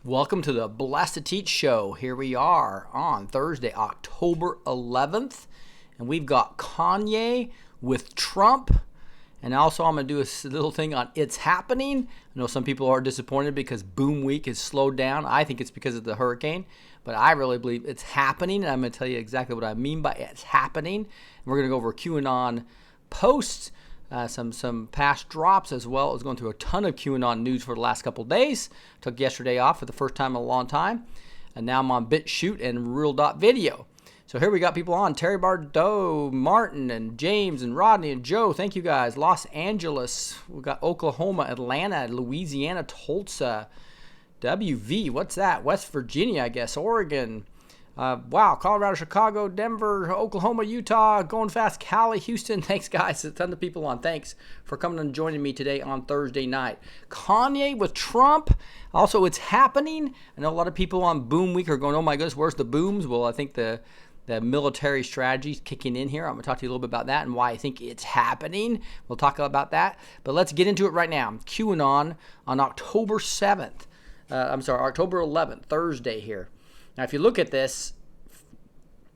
Welcome to the Blessed to Teach show. Here we are on Thursday, October 11th, and we've got Kanye with Trump. And also I'm going to do a little thing on It's Happening. I know some people are disappointed because Boom Week is slowed down. I think it's because of the hurricane, but I really believe it's happening, and I'm going to tell you exactly what I mean by it's happening. And we're going to go over QAnon posts, some past drops, as well as going through a ton of QAnon news for the last couple of days. Took yesterday off for the first time in a long time, and now I'm on BitChute and Real.video. So here we got people on: Terry Bardot, Martin, and James, and Rodney, and Joe. Thank you guys. Los Angeles. We got Oklahoma, Atlanta, Louisiana, Tulsa, WV. What's that? West Virginia, I guess. Oregon. Wow, Colorado, Chicago, Denver, Oklahoma, Utah, going fast, Cali, Houston. Thanks, guys. A ton of people on. Thanks for coming and joining me today on Thursday night. Kanye with Trump. Also, it's happening. I know a lot of people on Boom Week are going, oh my goodness, where's the booms? Well, I think the military strategy is kicking in here. I'm going to talk to you a little bit about that and why I think it's happening. We'll talk about that. But let's get into it right now. QAnon on October 7th. October 11th, Thursday here. Now, if you look at this,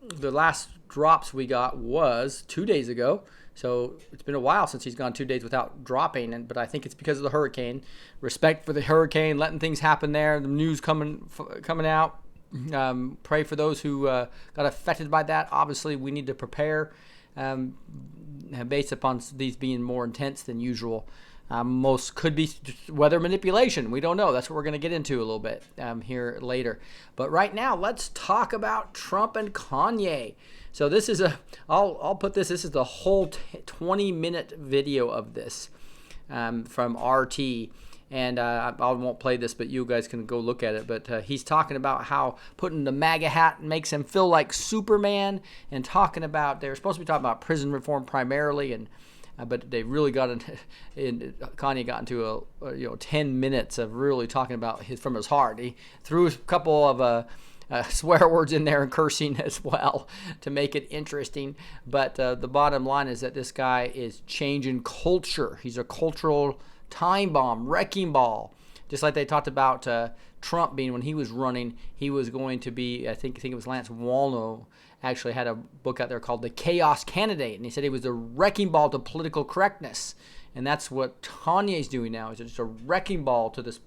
the last drops we got was 2 days ago. So it's been a while since he's gone 2 days without dropping, but I think it's because of the hurricane. Respect for the hurricane, letting things happen there, the news coming out. Pray for those who got affected by that. Obviously, we need to prepare based upon these being more intense than usual. Most could be weather manipulation. We don't know. That's what we're going to get into a little bit here later. But right now, let's talk about Trump and Kanye. So this is I'll put this is the whole 20-minute video of this from RT. And I won't play this, but you guys can go look at it. But he's talking about how putting the MAGA hat makes him feel like Superman, and talking about, they're supposed to be talking about prison reform primarily, and but they really got Kanye got into 10 minutes of really talking about from his heart. He threw a couple of swear words in there and cursing as well to make it interesting. But the bottom line is that this guy is changing culture. He's a cultural time bomb, wrecking ball. Just like they talked about Trump being, when he was running, he was going to be, I think it was Lance Wallnau actually had a book out there called The Chaos Candidate, and he said he was a wrecking ball to political correctness. And that's what Kanye's doing now. Is just a wrecking ball to this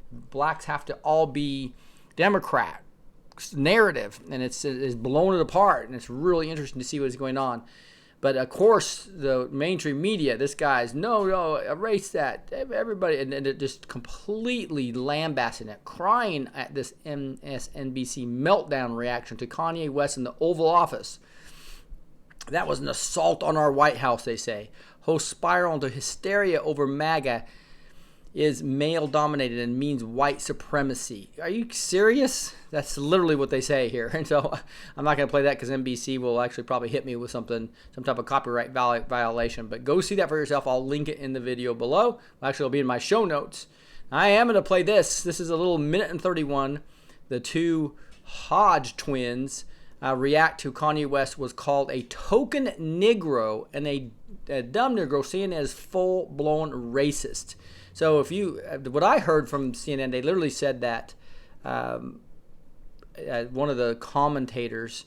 blacks have to all be Democrat narrative, and it's blowing it apart, and it's really interesting to see what's going on. But of course, the mainstream media, this guy's no, erase that, everybody, and it just completely lambasting it, crying at this MSNBC meltdown reaction to Kanye West in the Oval Office. That was an assault on our White House, they say. Hosts spiral into hysteria over MAGA is male-dominated and means white supremacy. Are you serious? That's literally what they say here. And so I'm not going to play that because NBC will actually probably hit me with some type of copyright violation. But go see that for yourself. I'll link it in the video below. Actually, it'll be in my show notes. I am going to play this. This is a little minute and 31. The two Hodge twins react to Kanye West was called a token Negro and a dumb Negro, seen as full-blown racist. So what I heard from CNN, they literally said that one of the commentators,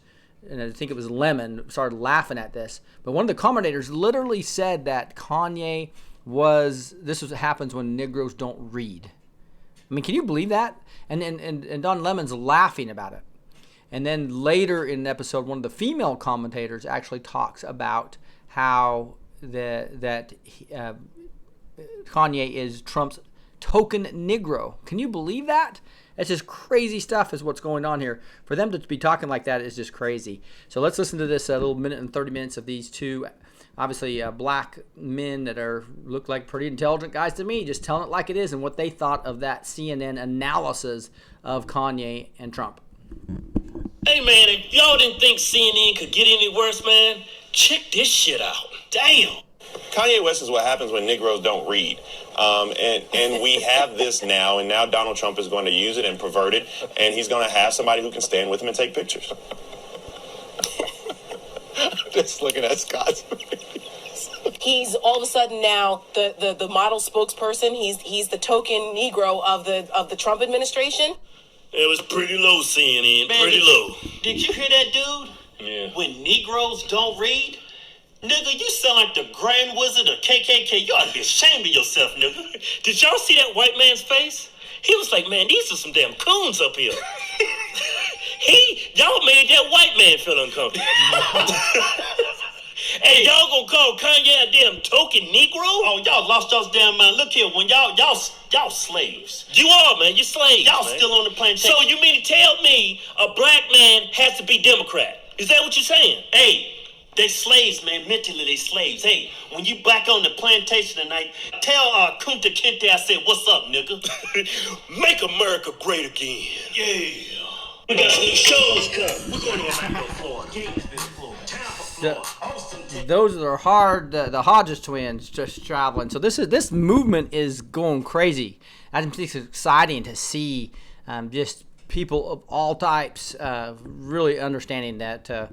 and I think it was Lemon, started laughing at this. But one of the commentators literally said that Kanye this happens when Negroes don't read. I mean, can you believe that? And Don Lemon's laughing about it. And then later in the episode, one of the female commentators actually talks about how Kanye is Trump's token Negro. Can you believe that? It's just crazy stuff is what's going on here. For them to be talking like that is just crazy. So let's listen to this little minute and 30 minutes of these two, obviously black men that look like pretty intelligent guys to me, just telling it like it is and what they thought of that CNN analysis of Kanye and Trump. Hey man, if y'all didn't think CNN could get any worse, man, check this shit out. Damn. Kanye West is what happens when Negroes don't read. And we have this now, and now Donald Trump is going to use it and pervert it, and he's going to have somebody who can stand with him and take pictures. Just looking at Scott's He's all of a sudden now the model spokesperson. He's the token Negro of the Trump administration. It was pretty low, CNN. Man, Pretty low. Did you hear that, dude? Yeah. When Negroes don't read? Nigga, you sound like the Grand Wizard of KKK. You ought to be ashamed of yourself, nigga. Did y'all see that white man's face? He was like, man, these are some damn coons up here. Y'all made that white man feel uncomfortable. Hey, y'all gonna call Kanye a damn token Negro? Oh, y'all lost y'all's damn mind. Look here, when y'all slaves. You are, man. You slaves. Y'all man. still on the plantation. So you mean to tell me a black man has to be Democrat? Is that what you're saying? Hey, they slaves, man. Mentally, they slaves. Hey, when you back on the plantation tonight, tell Kunta Kinte I said, what's up, nigga? Make America great again. Yeah. We got some new shows coming. We're going to Orlando, Florida, Gainesville, Florida, Tampa, Florida, Austin, Texas. Those are the Hodges twins just traveling. So this movement is going crazy. I think it's exciting to see just people of all types really understanding that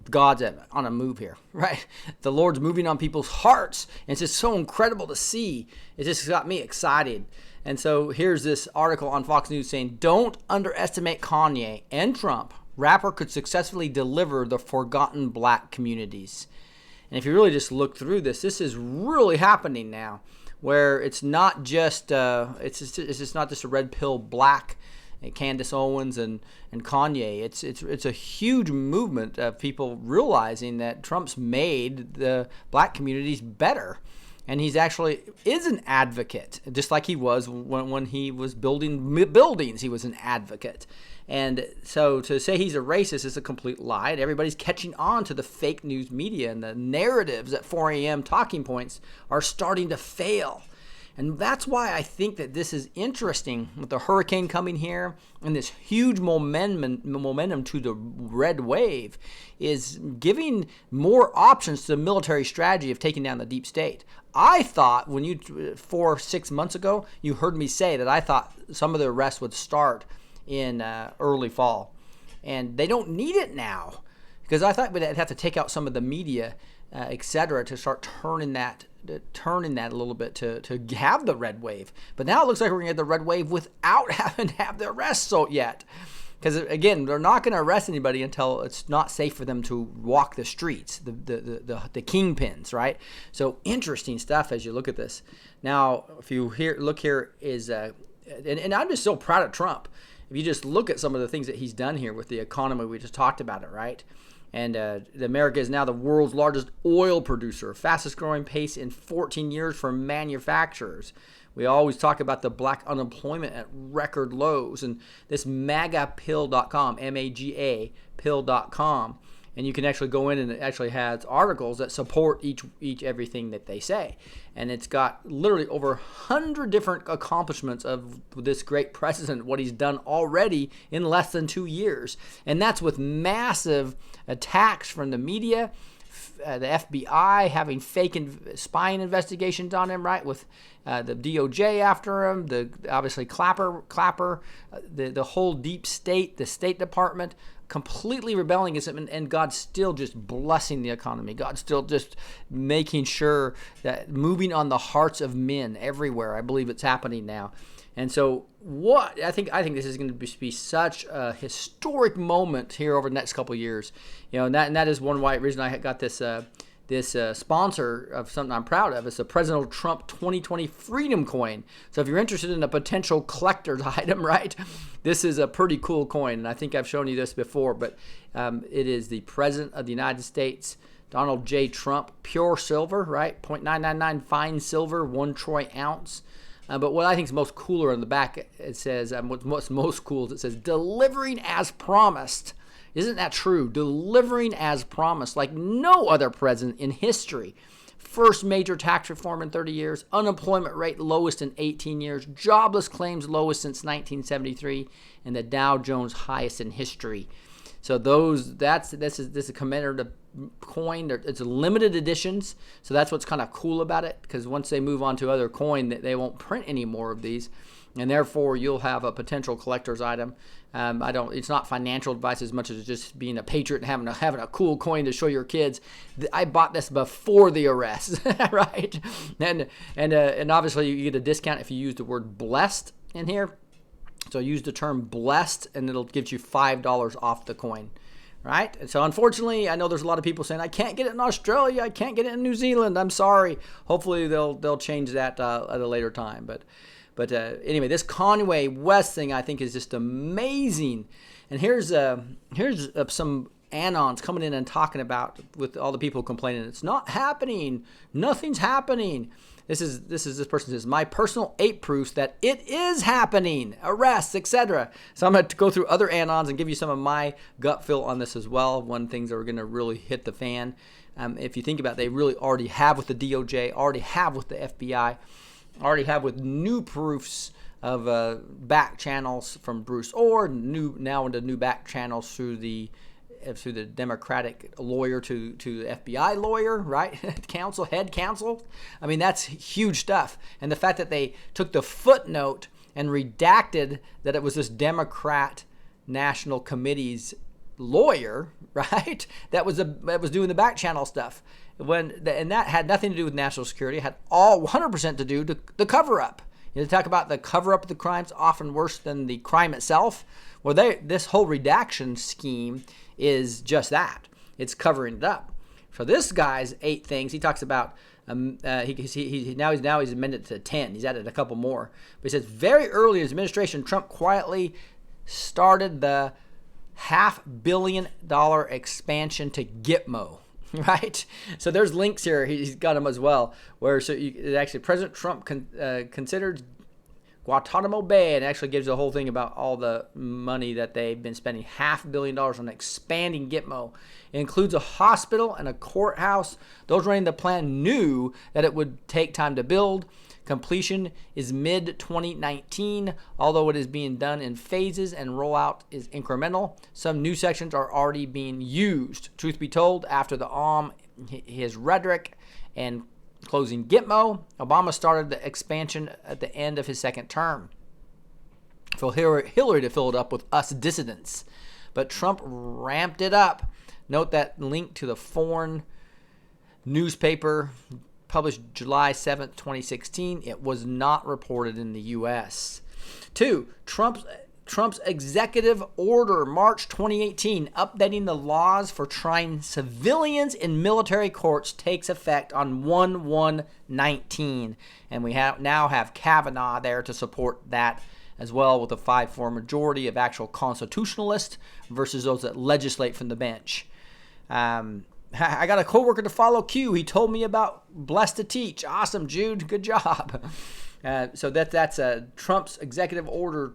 God's on a move here, right? The Lord's moving on people's hearts. And it's just so incredible to see. It just got me excited. And so here's this article on Fox News saying, don't underestimate Kanye and Trump. Rapper could successfully deliver the forgotten black communities. And if you really just look through this is really happening now, where it's not just it's just not just a red pill black Candace Owens and Kanye. It's a huge movement of people realizing that Trump's made the black communities better. And he's actually is an advocate, just like he was when he was building buildings. He was an advocate. And so to say he's a racist is a complete lie. And everybody's catching on to the fake news media, and the narratives at 4 a.m. talking points are starting to fail. And that's why I think that this is interesting with the hurricane coming here and this huge momentum to the red wave is giving more options to the military strategy of taking down the deep state. I thought 4-6 months ago, you heard me say that I thought some of the arrests would start in early fall. And they don't need it now, because I thought we'd have to take out some of the media, et cetera, to start turning that a little bit to have the red wave. But now it looks like we're going to get the red wave without having to have the arrests yet. Because, again, they're not going to arrest anybody until it's not safe for them to walk the streets, the kingpins, right? So interesting stuff as you look at this. Now, if you look here is, and I'm just so proud of Trump. If you just look at some of the things that he's done here with the economy, we just talked about it, right? And America is now the world's largest oil producer, fastest growing pace in 14 years for manufacturers. We always talk about the black unemployment at record lows, and this magapill.com, M-A-G-A, pill.com, and you can actually go in and it actually has articles that support everything that they say. And it's got literally over 100 different accomplishments of this great president, what he's done already in less than 2 years. And that's with massive attacks from the media, the FBI having fake spying investigations on him, right, with the DOJ after him, obviously Clapper, the whole deep state, the State Department, completely rebelling against him, and God's still just blessing the economy. God's still just making sure that moving on the hearts of men everywhere. I believe it's happening now. And so I think this is going to be such a historic moment here over the next couple of years. And that is one reason I got this sponsor of something I'm proud of. It's the President Trump 2020 Freedom Coin. So if you're interested in a potential collector's item, right, this is a pretty cool coin. And I think I've shown you this before, but it is the President of the United States, Donald J. Trump, pure silver, right, 0.999 fine silver, 1 troy ounce. But what I think is most cooler on the back, it says, what's most cool is it says, delivering as promised. Isn't that true? Delivering as promised, like no other president in history. First major tax reform in 30 years, unemployment rate lowest in 18 years, jobless claims lowest since 1973, and the Dow Jones highest in history. So this is a commemorative coin. It's limited editions, so that's what's kind of cool about it, because once they move on to other coin, they won't print any more of these, and therefore you'll have a potential collector's item. It's not financial advice as much as just being a patriot and having a cool coin to show your kids. I bought this before the arrest, right? And obviously you get a discount if you use the word blessed in here. So use the term blessed, and it'll give you $5 off the coin. Right? And so unfortunately, I know there's a lot of people saying, I can't get it in Australia, I can't get it in New Zealand, I'm sorry. Hopefully they'll change that at a later time. But anyway, this Kanye West thing I think is just amazing. And here's some anons coming in and talking about, with all the people complaining, it's not happening, nothing's happening. This person says, my personal 8 proofs that it is happening, arrests, etc. So I'm going to go through other anons and give you some of my gut feel on this as well. One things that are going to really hit the fan. If you think about it, they really already have with the DOJ, already have with the FBI, already have with new proofs of back channels from Bruce Orr, now into new back channels through the Democratic lawyer to the FBI lawyer, right? Head counsel. I mean, that's huge stuff. And the fact that they took the footnote and redacted that it was this Democrat National Committee's lawyer, right? That was doing the back channel stuff. And that had nothing to do with national security. It had all 100% to do with the cover up. You talk about the cover up of the crimes, often worse than the crime itself. Well, this whole redaction scheme is just that. It's covering it up. So this guy's 8 things. He talks about he's amended to 10. He's added a couple more. But he says very early in his administration, Trump quietly started the $500 million expansion to Gitmo. Right? So there's links here. He's got them as well. Actually President Trump considered Guantanamo Bay, and actually gives the whole thing about all the money that they've been spending, $500 million on expanding Gitmo. It includes a hospital and a courthouse. Those running the plan knew that it would take time to build. Completion is mid-2019, although it is being done in phases and rollout is incremental. Some new sections are already being used. Truth be told, after his rhetoric and closing Gitmo, Obama started the expansion at the end of his second term for Hillary to fill it up with us dissidents. But Trump ramped it up. Note that link to the foreign newspaper published July 7th, 2016. It was not reported in the U.S. 2. Trump's executive order, March 2018, updating the laws for trying civilians in military courts takes effect on 1/1/19. And we now have Kavanaugh there to support that as well, with a 5-4 majority of actual constitutionalists versus those that legislate from the bench. I got a coworker to follow, Kyoo. He told me about Blessed to Teach. Awesome, Jude. Good job. So that's Trump's executive order,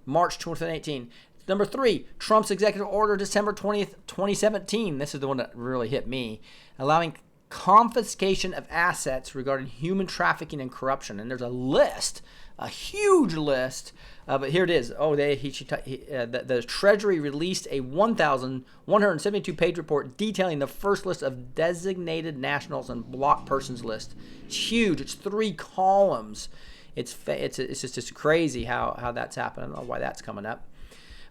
March 2018. Number 3, Trump's executive order, December 20th, 2017. This is the one that really hit me. Allowing confiscation of assets regarding human trafficking and corruption. And there's a list, a huge list. But here it is. The Treasury released a 1,172-page report detailing the first list of designated nationals and blocked persons list. It's huge. It's 3 columns. It's just crazy how that's happening. I don't know why that's coming up.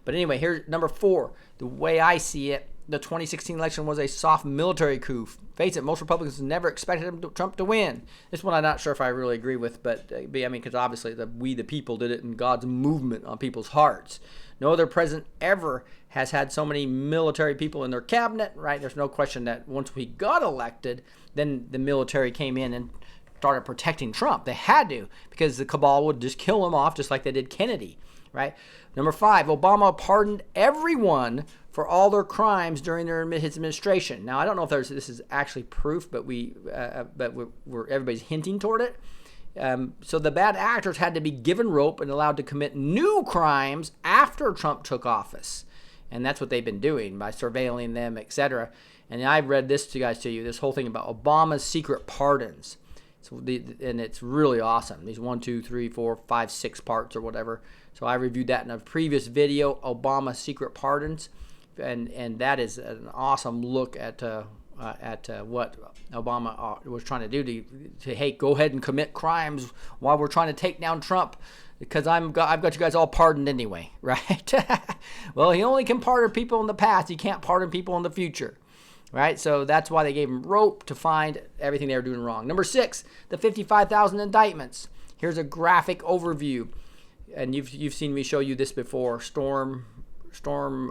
But anyway, here's number 4. The way I see it, the 2016 election was a soft military coup. Face it, most Republicans never expected Trump to win. This one I'm not sure if I really agree with, but because obviously we the people did it in God's movement on people's hearts. No other president ever has had so many military people in their cabinet, right? There's no question that once we got elected, then the military came in and started protecting Trump. They had to, because the cabal would just kill him off just like they did Kennedy, right? Number 5, Obama pardoned everyone for all their crimes during his administration. Now, I don't know if this is actually proof, but everybody's hinting toward it. So the bad actors had to be given rope and allowed to commit new crimes after Trump took office. And that's what they've been doing by surveilling them, etc. And I've read this to you, this whole thing about Obama's secret pardons. And it's really awesome. These 1, 2, 3, 4, 5, 6 parts or whatever. So I reviewed that in a previous video, Obama's secret pardons. And that is an awesome look at what Obama was trying to do to hey, go ahead and commit crimes while we're trying to take down Trump, because I've got you guys all pardoned anyway, right? Well, he only can pardon people in the past. He can't pardon people in the future, right? So that's why they gave him rope to find everything they were doing wrong. Number 6, the 55,000 indictments. Here's a graphic overview. and you've seen me show you this before. Storm.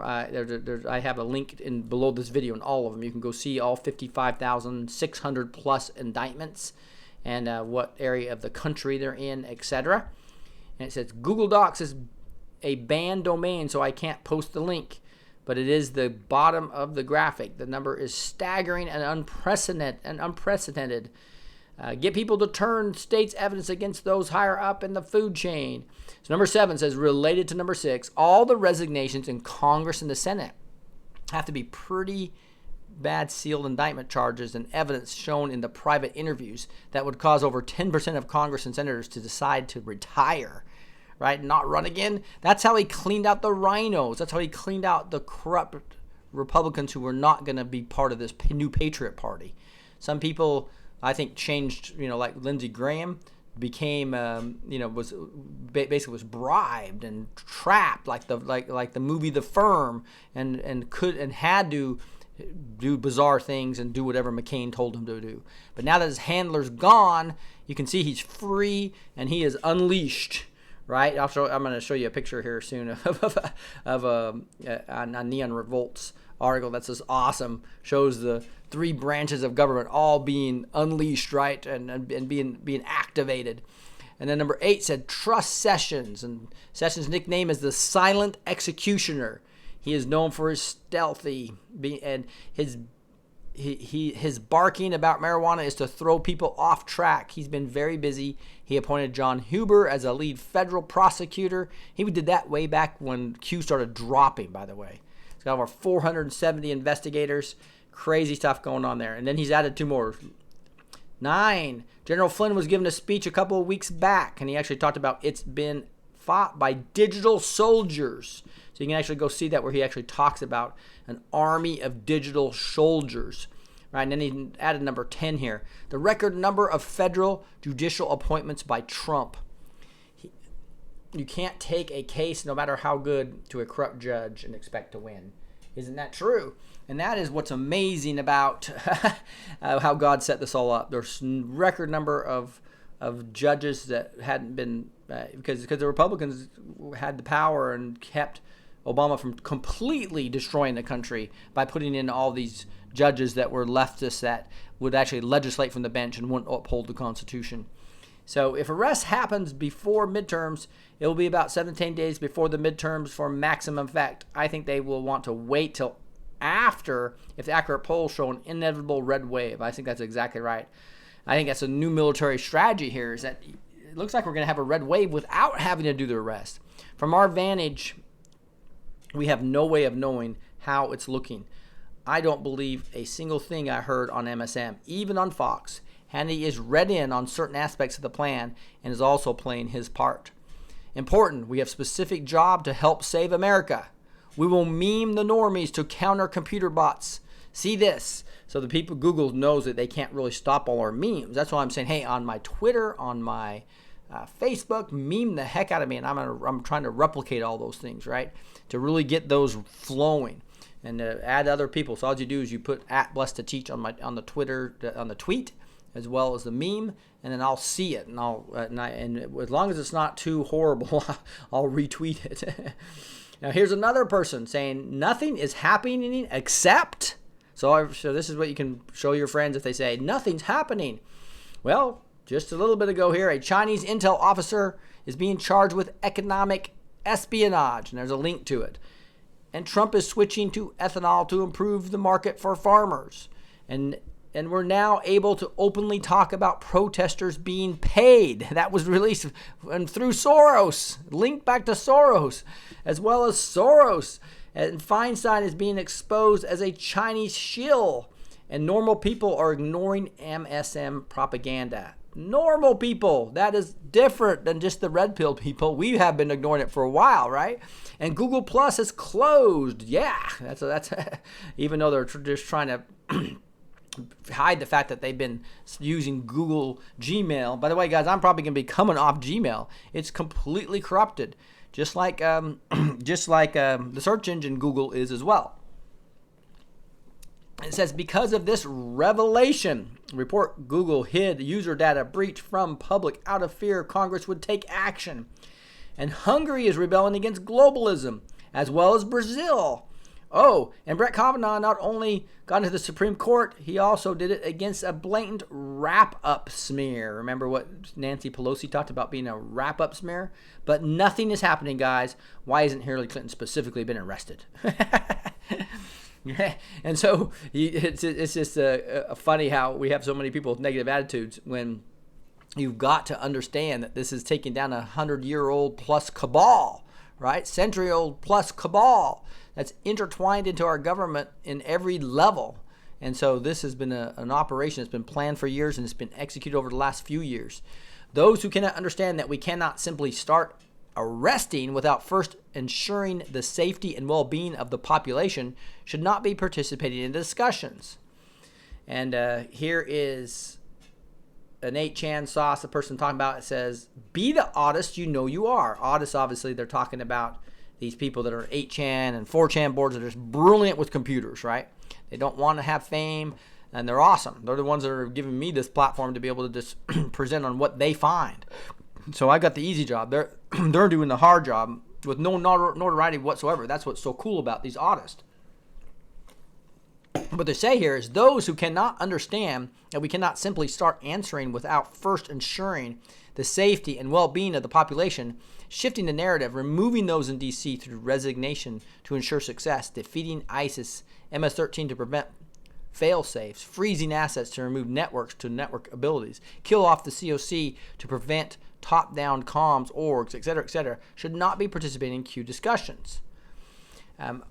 I have a link in below this video in all of them. You can go see all 55,600 plus indictments and what area of the country they're in, etc. And it says Google Docs is a banned domain, so I can't post the link. But it is the bottom of the graphic. The number is staggering and unprecedented. Get people to turn states' evidence against those higher up in the food chain. So number 7 says, related to number 6, all the resignations in Congress and the Senate have to be pretty bad sealed indictment charges and evidence shown in the private interviews that would cause over 10% of Congress and senators to decide to retire, right? Not run again. That's how he cleaned out the rhinos. That's how he cleaned out the corrupt Republicans who were not going to be part of this new Patriot Party. Some people, I think, changed, like Lindsey Graham became, was bribed and trapped like the movie The Firm and had to do bizarre things and do whatever McCain told him to do. But now that his handler's gone, you can see he's free and he is unleashed. Right? I'm going to show you a picture here soon of a Neon Revolt's article that's just awesome. Shows the 3 branches of government all being unleashed, right, and being activated. And then number 8 said trust Sessions, and Sessions' nickname is the Silent Executioner. He is known for his stealthy and his barking about marijuana is to throw people off track. He's been very busy. He appointed John Huber as a lead federal prosecutor. He did that way back when Kyoo started dropping, by the way. He's got over 470 investigators. Crazy stuff going on there. And then he's added 2 more. 9, General Flynn was given a speech a couple of weeks back, and he actually talked about it's been fought by digital soldiers. So you can actually go see that where he actually talks about an army of digital soldiers. Right, and then he added number 10 here. The record number of federal judicial appointments by Trump. You can't take a case, no matter how good, to a corrupt judge and expect to win. Isn't that true? And that is what's amazing about how God set this all up. There's record number of judges that hadn't been, because the Republicans had the power and kept Obama from completely destroying the country by putting in all these judges that were leftists that would actually legislate from the bench and wouldn't uphold the Constitution. So if arrest happens before midterms, it will be about 17 days before the midterms for maximum effect. I think they will want to wait till after if the accurate polls show an inevitable red wave. I think that's exactly right. I think that's a new military strategy here, is that it looks like we're going to have a red wave without having to do the arrest. From our vantage, we have no way of knowing how it's looking. I don't believe a single thing I heard on MSM, even on Fox. Hannity is read in on certain aspects of the plan and is also playing his part. Important, we have specific job to help save America. We will meme the normies to counter computer bots. See this. So the people, Google knows that they can't really stop all our memes. That's why I'm saying, hey, on my Twitter, on my Facebook, meme the heck out of me, and I'm trying to replicate all those things, right, to really get those flowing and add other people. So all you do is you put @blessed2teach on the Twitter, on the tweet, as well as the meme, and then I'll see it, and and as long as it's not too horrible, I'll retweet it. Now here's another person saying nothing is happening except. So this is what you can show your friends if they say nothing's happening. Well, just a little bit ago here, a Chinese intel officer is being charged with economic espionage, and there's a link to it. And Trump is switching to ethanol to improve the market for farmers. And we're now able to openly talk about protesters being paid. That was released and through Soros, linked back to Soros, as well as Soros. And Feinstein is being exposed as a Chinese shill. And normal people are ignoring MSM propaganda. Normal people. That is different than just the red pill people. We have been ignoring it for a while, right? And Google Plus is closed. Yeah, that's even though they're just trying to hide the fact that they've been using Google Gmail. By the way, guys, I'm probably going to be coming off Gmail. It's completely corrupted, just like the search engine Google is as well. It says, because of this revelation, report Google hid user data breach from public out of fear Congress would take action. And Hungary is rebelling against globalism, as well as Brazil. Oh, and Brett Kavanaugh not only got into the Supreme Court, he also did it against a blatant wrap-up smear. Remember what Nancy Pelosi talked about being a wrap-up smear? But nothing is happening, guys. Why isn't Hillary Clinton specifically been arrested? And so it's just funny how we have so many people with negative attitudes when you've got to understand that this is taking down 100-year-old plus cabal, right? Century-old plus cabal that's intertwined into our government in every level. And so this has been an operation that's been planned for years and it's been executed over the last few years. Those who cannot understand that we cannot simply start arresting without first ensuring the safety and well-being of the population should not be participating in discussions. And here is an 8chan sauce, the person talking about it says, be the oddest you know you are. Oddest, obviously, they're talking about these people that are 8chan and 4chan boards that are just brilliant with computers, right? They don't want to have fame, and they're awesome. They're the ones that are giving me this platform to be able to just present on what they find. So I got the easy job. They're doing the hard job with no notoriety whatsoever. That's what's so cool about these oddists. What they say here is those who cannot understand that we cannot simply start answering without first ensuring the safety and well-being of the population, shifting the narrative, removing those in D.C. through resignation to ensure success, defeating ISIS, MS-13 to prevent fail-safes, freezing assets to remove networks to network abilities, kill off the COC to prevent top-down comms, orgs, etc., should not be participating in Kyoo discussions.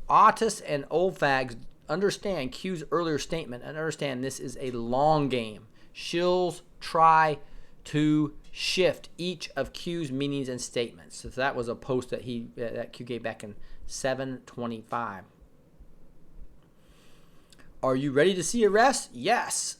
Autists and old fags understand Kyoo's earlier statement and understand this is a long game. Shills try to shift each of Kyoo's meanings and statements. So that was a post that that Kyoo gave back in 7/25. Are you ready to see arrests? Yes.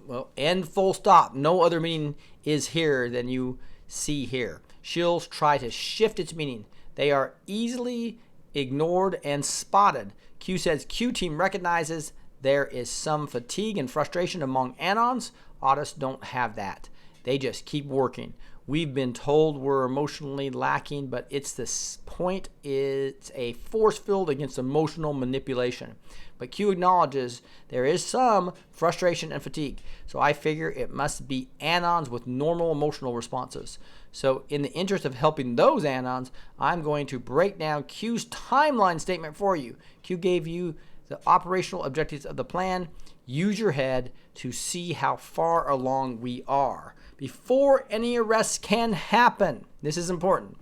Well, end full stop. No other meaning is here than you see here. Shills try to shift its meaning. They are easily ignored and spotted. Kyoo says Kyoo team recognizes there is some fatigue and frustration among Anons. Oddists don't have that. They just keep working. We've been told we're emotionally lacking, but it's this point. It's a force field against emotional manipulation. But Kyoo acknowledges there is some frustration and fatigue. So I figure it must be Anons with normal emotional responses. So in the interest of helping those Anons, I'm going to break down Kyoo's timeline statement for you. Kyoo gave you the operational objectives of the plan. Use your head to see how far along we are before any arrests can happen. This is important.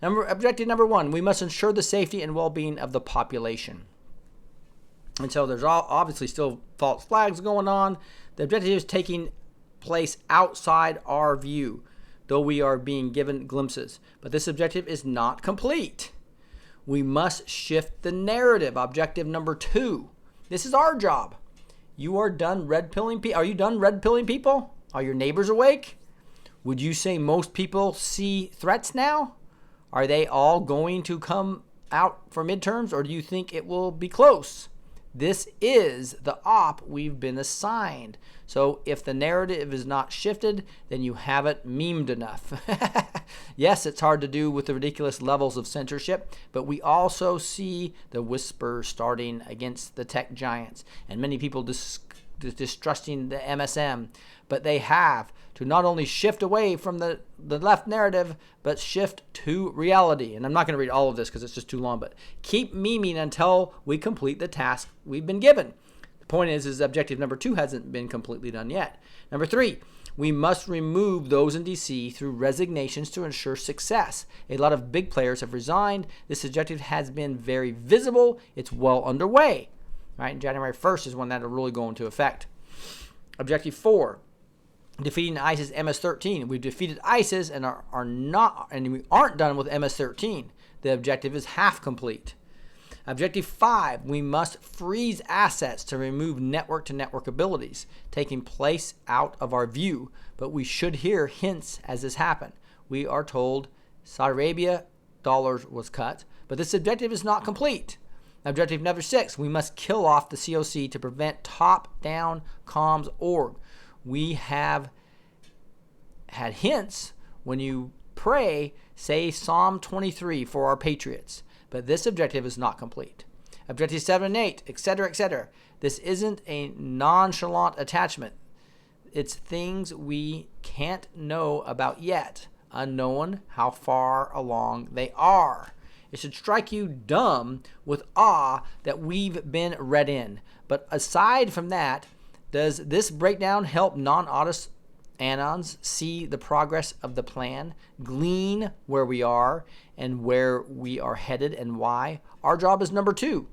Objective number 1, we must ensure the safety and well-being of the population. And so there's obviously still false flags going on. The objective is taking place outside our view, though we are being given glimpses. But this objective is not complete. We must shift the narrative. Objective number 2. This is our job. You are done red pilling. Are you done red pilling people? Are your neighbors awake? Would you say most people see threats now? Are they all going to come out for midterms, or do you think it will be close? This is the op we've been assigned. So if the narrative is not shifted, then you haven't memed enough. Yes, it's hard to do with the ridiculous levels of censorship, but we also see the whispers starting against the tech giants and many people distrusting the MSM. But they have to not only shift away from the left narrative, but shift to reality. And I'm not going to read all of this because it's just too long, but keep memeing until we complete the task we've been given. The point is objective number 2 hasn't been completely done yet. Number 3, we must remove those in DC through resignations to ensure success. A lot of big players have resigned. This objective has been very visible. It's well underway. Right? January 1st is when that will really go into effect. Objective 4. Defeating ISIS MS-13. We've defeated ISIS and we aren't done with MS-13. The objective is half complete. Objective 5, we must freeze assets to remove network-to-network abilities, taking place out of our view, but we should hear hints as this happens. We are told Saudi Arabia dollars was cut, but this objective is not complete. Objective number 6, we must kill off the COC to prevent top-down comms org. We have had hints when you pray, say Psalm 23 for our patriots. But this objective is not complete. Objectives 7 and 8, etc., etc. This isn't a nonchalant attachment. It's things we can't know about yet, unknown how far along they are. It should strike you dumb with awe that we've been read in. But aside from that, does this breakdown help non-audis Anons see the progress of the plan, glean where we are and where we are headed and why? Our job is number 2,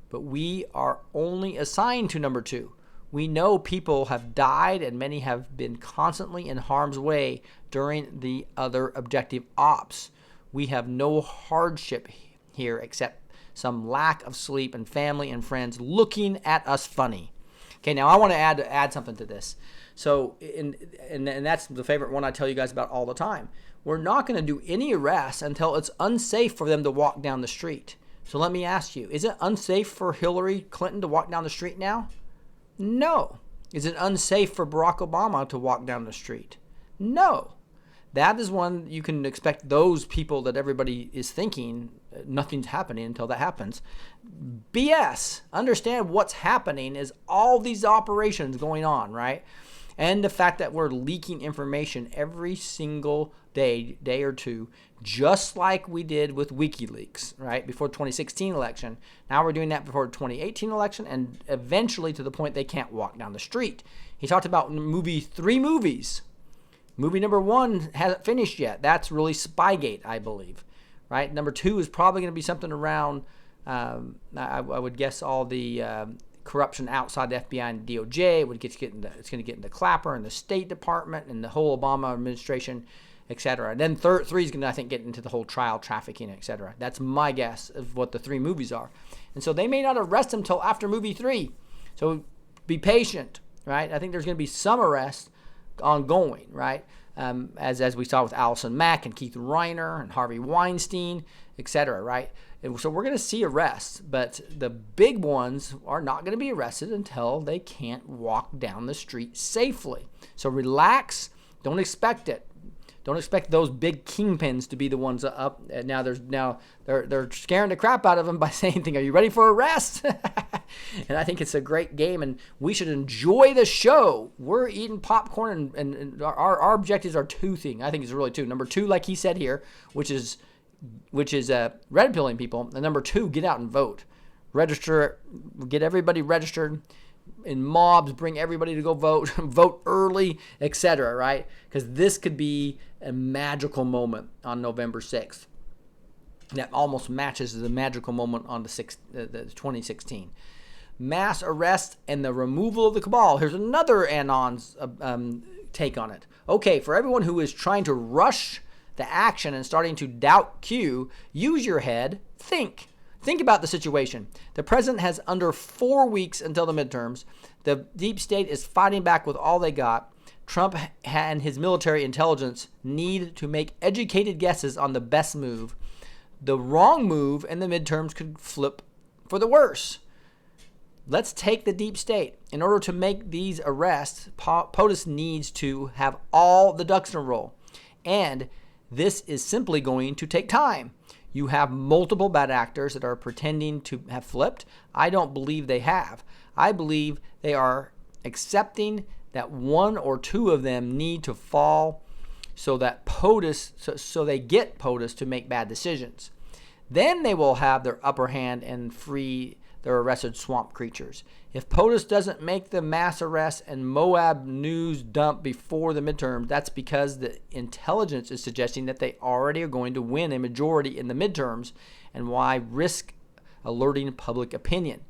but we are only assigned to number 2. We know people have died and many have been constantly in harm's way during the other objective ops. We have no hardship here except some lack of sleep and family and friends looking at us funny. Okay, now I want to add something to this. So, and that's the favorite one I tell you guys about all the time. We're not going to do any arrests until it's unsafe for them to walk down the street. So let me ask you, is it unsafe for Hillary Clinton to walk down the street now? No. Is it unsafe for Barack Obama to walk down the street? No. That is one you can expect those people that everybody is thinking nothing's happening until that happens. BS. Understand what's happening is all these operations going on, right? And the fact that we're leaking information every single day or two, just like we did with WikiLeaks, right? Before the 2016 election. Now we're doing that before the 2018 election and eventually to the point they can't walk down the street. He talked about 3 movies. Movie number 1 hasn't finished yet. That's really Spygate, I believe, right? Number 2 is probably going to be something around, I would guess, all the corruption outside the FBI and DOJ. It's going to get into Clapper and the State Department and the whole Obama administration, etc. And then 3 is going to, I think, get into the whole trial trafficking, etc. That's my guess of what the 3 movies are. And so they may not arrest him until after movie 3. So be patient, right? I think there's going to be some arrests ongoing, right? As we saw with Allison Mack and Keith Reiner and Harvey Weinstein, etc., right? And so we're going to see arrests, but the big ones are not going to be arrested until they can't walk down the street safely. So relax. Don't expect it. Don't expect those big kingpins to be the ones up. Now they're scaring the crap out of them by saying, "Are you ready for arrest?" And I think it's a great game, and we should enjoy the show. We're eating popcorn, and our objectives are 2 things. I think it's really 2. Number 2, like he said here, which is red pilling people, and number 2, get out and vote, register, get everybody registered. In mobs, bring everybody to go vote, vote early, etc., right? Because this could be a magical moment on November 6th. That almost matches the magical moment on the 2016. Mass arrest and the removal of the cabal. Here's another Anon's take on it. Okay, for everyone who is trying to rush the action and starting to doubt Kyoo, use your head, think. Think about the situation. The president has under 4 weeks until the midterms. The deep state is fighting back with all they got. Trump and his military intelligence need to make educated guesses on the best move. The wrong move in the midterms could flip for the worse. Let's take the deep state. In order to make these arrests, POTUS needs to have all the ducks in a row. And this is simply going to take time. You have multiple bad actors that are pretending to have flipped. I don't believe they have. I believe they are accepting that 1 or 2 of them need to fall so that so they get POTUS to make bad decisions. Then they will have their upper hand and free their arrested swamp creatures. If POTUS doesn't make the mass arrest and Moab news dump before the midterm, that's because the intelligence is suggesting that they already are going to win a majority in the midterms, and why risk alerting public opinion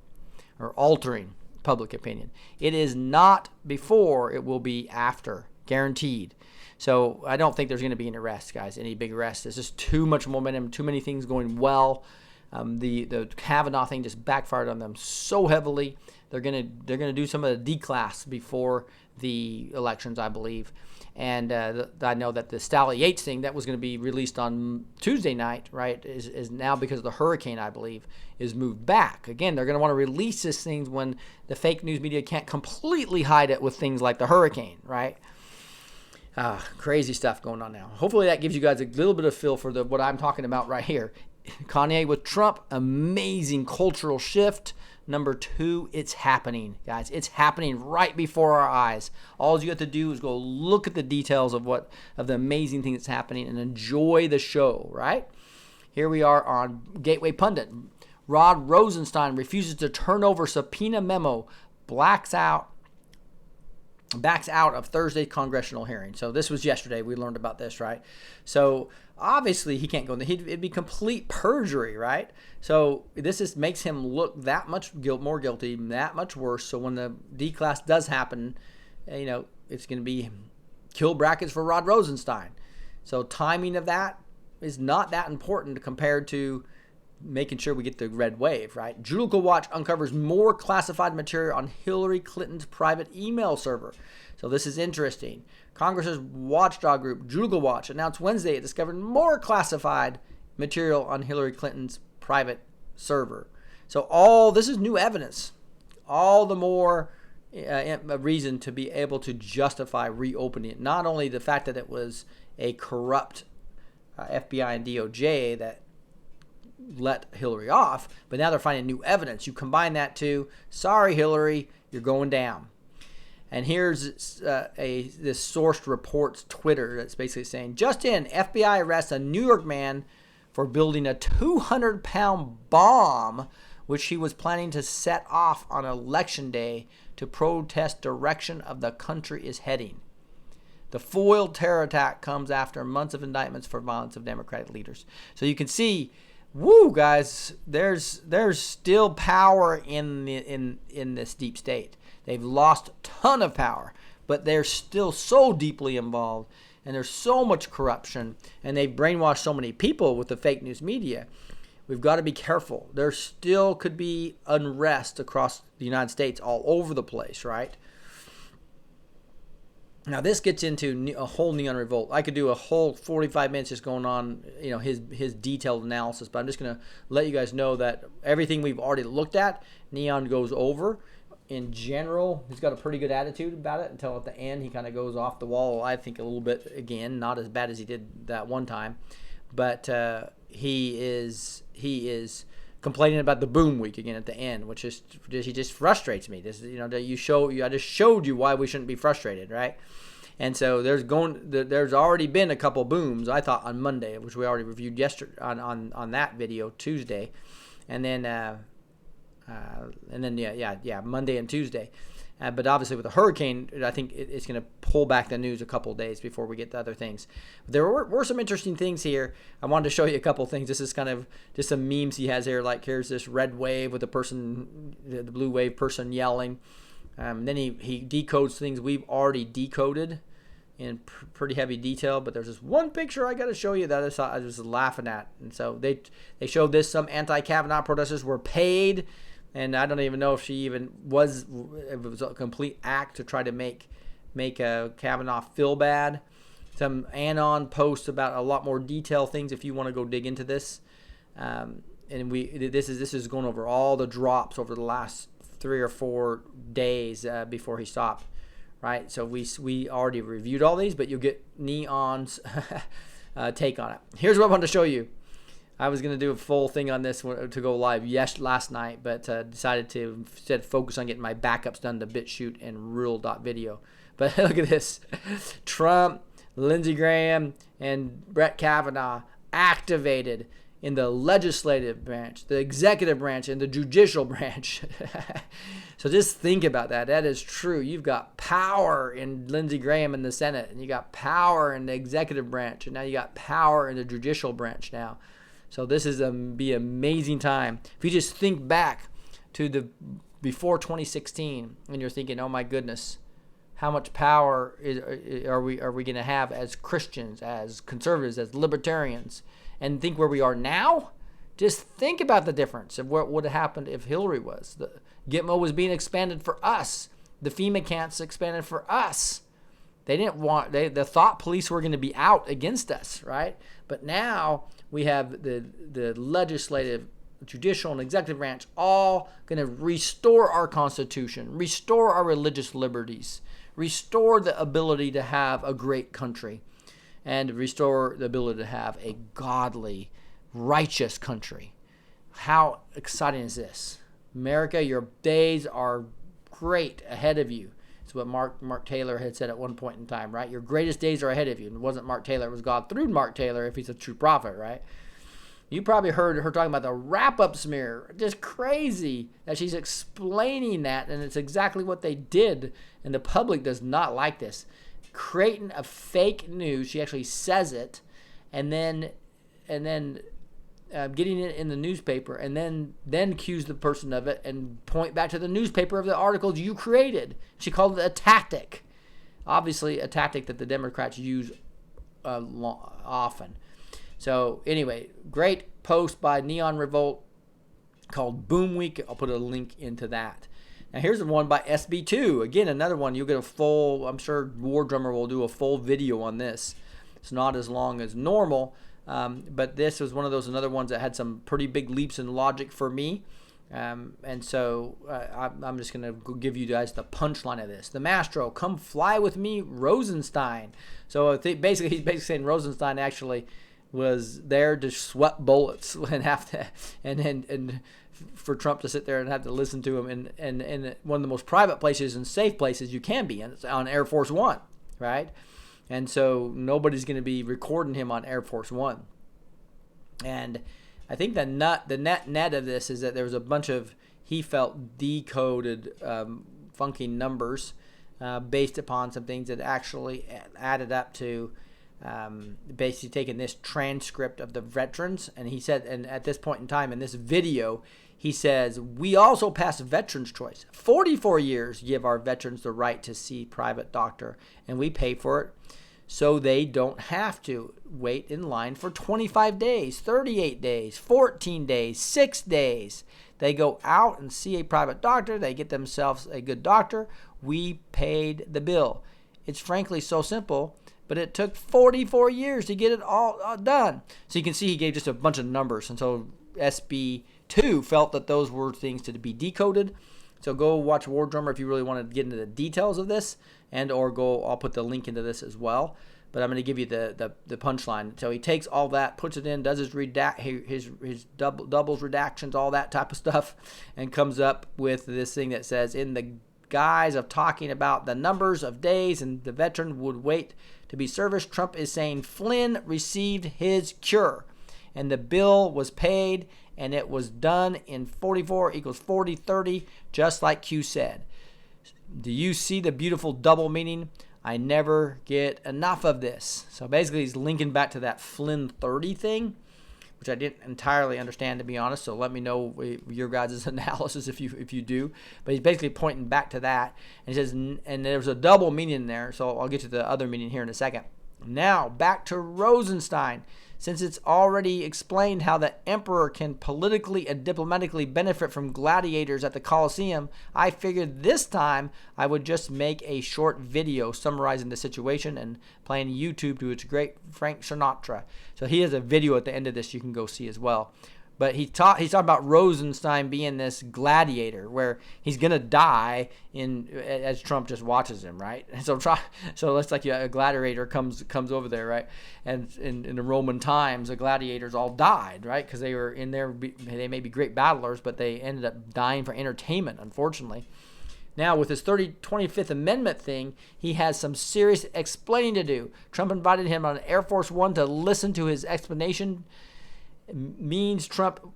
or altering public opinion. It is not before, it will be after, guaranteed. So I don't think there's going to be an arrest, guys, any big arrest. There's just too much momentum, too many things going well. The Kavanaugh thing just backfired on them so heavily. They're gonna do some of the D-class before the elections, I believe. And I know that the Stally Yates thing that was going to be released on Tuesday night, right, is now, because of the hurricane, I believe, is moved back. Again, they're going to want to release these things when the fake news media can't completely hide it with things like the hurricane, right? Crazy stuff going on now. Hopefully that gives you guys a little bit of feel for what I'm talking about right here. Kanye with Trump, amazing cultural shift. Number 2, it's happening, guys. It's happening right before our eyes. All you have to do is go look at the details of the amazing thing that's happening and enjoy the show, right? Here we are on Gateway Pundit. Rod Rosenstein refuses to turn over subpoena memo, backs out of Thursday's congressional hearing. So this was yesterday. We learned about this, right? So obviously he can't go in there. It'd be complete perjury, right? So this makes him look that much more guilty, that much worse. So when the D-class does happen, it's going to be kill brackets for Rod Rosenstein. So timing of that is not that important compared to making sure we get the red wave, right? Judicial Watch uncovers more classified material on Hillary Clinton's private email server. So this is interesting. Congress's watchdog group, Judicial Watch, announced Wednesday it discovered more classified material on Hillary Clinton's private server. So this is new evidence. All the more a reason to be able to justify reopening it. Not only the fact that it was a corrupt FBI and DOJ that let Hillary off, but now they're finding new evidence. You combine that to, sorry Hillary, you're going down. And here's this sourced reports Twitter that's basically saying, just in, FBI arrests a New York man for building a 200-pound bomb, which he was planning to set off on Election Day to protest direction of the country is heading. The foiled terror attack comes after months of indictments for violence of Democratic leaders. So you can see, guys, there's still power in this deep state. They've lost a ton of power, but they're still so deeply involved, and there's so much corruption, and they've brainwashed so many people with the fake news media. We've got to be careful. There still could be unrest across the United States all over the place, right? Now, this gets into a whole neon revolt. I could do a whole 45 minutes just going on, his detailed analysis, but I'm just going to let you guys know that everything we've already looked at, Neon goes over. In general, he's got a pretty good attitude about it until at the end he kind of goes off the wall, I think, a little bit again. Not as bad as he did that one time. But he is complaining about the boom week again at the end, which is he just frustrates me. This I just showed you why we shouldn't be frustrated, right? And so there's already been a couple booms, I thought, on Monday, which we already reviewed yesterday on that video Tuesday, and then Monday and Tuesday. But obviously with the hurricane, I think it's going to pull back the news a couple of days before we get to other things. There were some interesting things here. I wanted to show you a couple of things. This is kind of just some memes he has here. Like here's this red wave with the blue wave person yelling. Then he decodes things we've already decoded in pretty heavy detail. But there's this one picture I got to show you that I was laughing at. And so they showed this. Some anti-Kavanaugh protesters were paid. And I don't even know if it was a complete act to try to make Kavanaugh feel bad. Some Anon posts about a lot more detailed things if you want to go dig into this. And this is going over all the drops over the last 3 or 4 days before he stopped, right? So we already reviewed all these, but you'll get Neon's take on it. Here's what I wanted to show you. I was going to do a full thing on this to go live last night, but decided to instead focus on getting my backups done to BitChute and Real.video. But look at this. Trump, Lindsey Graham, and Brett Kavanaugh activated in the legislative branch, the executive branch, and the judicial branch. So just think about that. That is true. You've got power in Lindsey Graham in the Senate, and you got power in the executive branch, and now you got power in the judicial branch now. So this is be an amazing time. If you just think back to before 2016, and you're thinking, oh my goodness, how much power are we going to have as Christians, as conservatives, as libertarians, and think where we are now? Just think about the difference of what would have happened if Hillary was. The Gitmo was being expanded for us. The FEMA camps expanded for us. They didn't want. The thought police were going to be out against us, right? But now we have the legislative, judicial, and executive branch all going to restore our Constitution, restore our religious liberties, restore the ability to have a great country and restore the ability to have a godly, righteous country. How exciting is this? America, your days are great ahead of you. It's what Mark Taylor had said at one point in time, right? Your greatest days are ahead of you. And it wasn't Mark Taylor, it was God through Mark Taylor if he's a true prophet, right? You probably heard her talking about the wrap-up smear. Just crazy that she's explaining that, and it's exactly what they did, and the public does not like this. Creating a fake news, she actually says it, and then getting it in the newspaper, and then accuse the person of it and point back to the newspaper of the articles you created. She called it a tactic. Obviously, a tactic that the Democrats use often. So anyway, great post by Neon Revolt called Boom Week. I'll put a link into that. Now here's the one by SB2. Again, another one. You'll get a full, I'm sure War Drummer will do a full video on this. It's not as long as normal, but this was one of those another ones that had some pretty big leaps in logic for me. And so I'm just going to give you guys the punchline of this. The Mastro, come fly with me, Rosenstein. So I think he's basically saying Rosenstein actually was there to sweat bullets and have to, and for Trump to sit there and have to listen to him in one of the most private places and safe places you can be, and it's on Air Force One, right? And so nobody's going to be recording him on Air Force One. And I think the net of this is that there was a bunch of, he felt, decoded funky numbers based upon some things that actually added up to basically taking this transcript of the veterans. And he said, and at this point in time in this video, he says, we also passed Veterans Choice. 44 years give our veterans the right to see private doctor, and we pay for it so they don't have to wait in line for 25 days, 38 days, 14 days, 6 days. They go out and see a private doctor. They get themselves a good doctor. We paid the bill. It's frankly so simple, but it took 44 years to get it all done. So you can see he gave just a bunch of numbers. And so SB2 felt that those were things to be decoded. So go watch War Drummer if you really want to get into the details of this, and or go, I'll put the link into this as well. But I'm going to give you the punchline. So he takes all that, puts it in, does his doubles redactions, all that type of stuff, and comes up with this thing that says, in the guise of talking about the numbers of days and the veteran would wait to be serviced, Trump is saying Flynn received his cure, and the bill was paid, and it was done in 44 equals 40, 30, just like Kyoo said. Do you see the beautiful double meaning? I never get enough of this. So basically he's linking back to that Flynn 30 thing, which I didn't entirely understand, to be honest. So let me know your guys' analysis if you do. But he's basically pointing back to that. And he says, and there's a double meaning there. So I'll get to the other meaning here in a second. Now back to Rosenstein. Since it's already explained how the emperor can politically and diplomatically benefit from gladiators at the Colosseum, I figured this time I would just make a short video summarizing the situation and playing YouTube to its great Frank Sinatra. So he has a video at the end of this you can go see as well. But he's talking about Rosenstein being this gladiator where he's going to die as Trump just watches him, right? And so it's like a gladiator comes over there, right? And in the Roman times, the gladiators all died, right? Because they were in there, they may be great battlers, but they ended up dying for entertainment, unfortunately. Now, with his 25th Amendment thing, he has some serious explaining to do. Trump invited him on Air Force One to listen to his explanation. Means Trump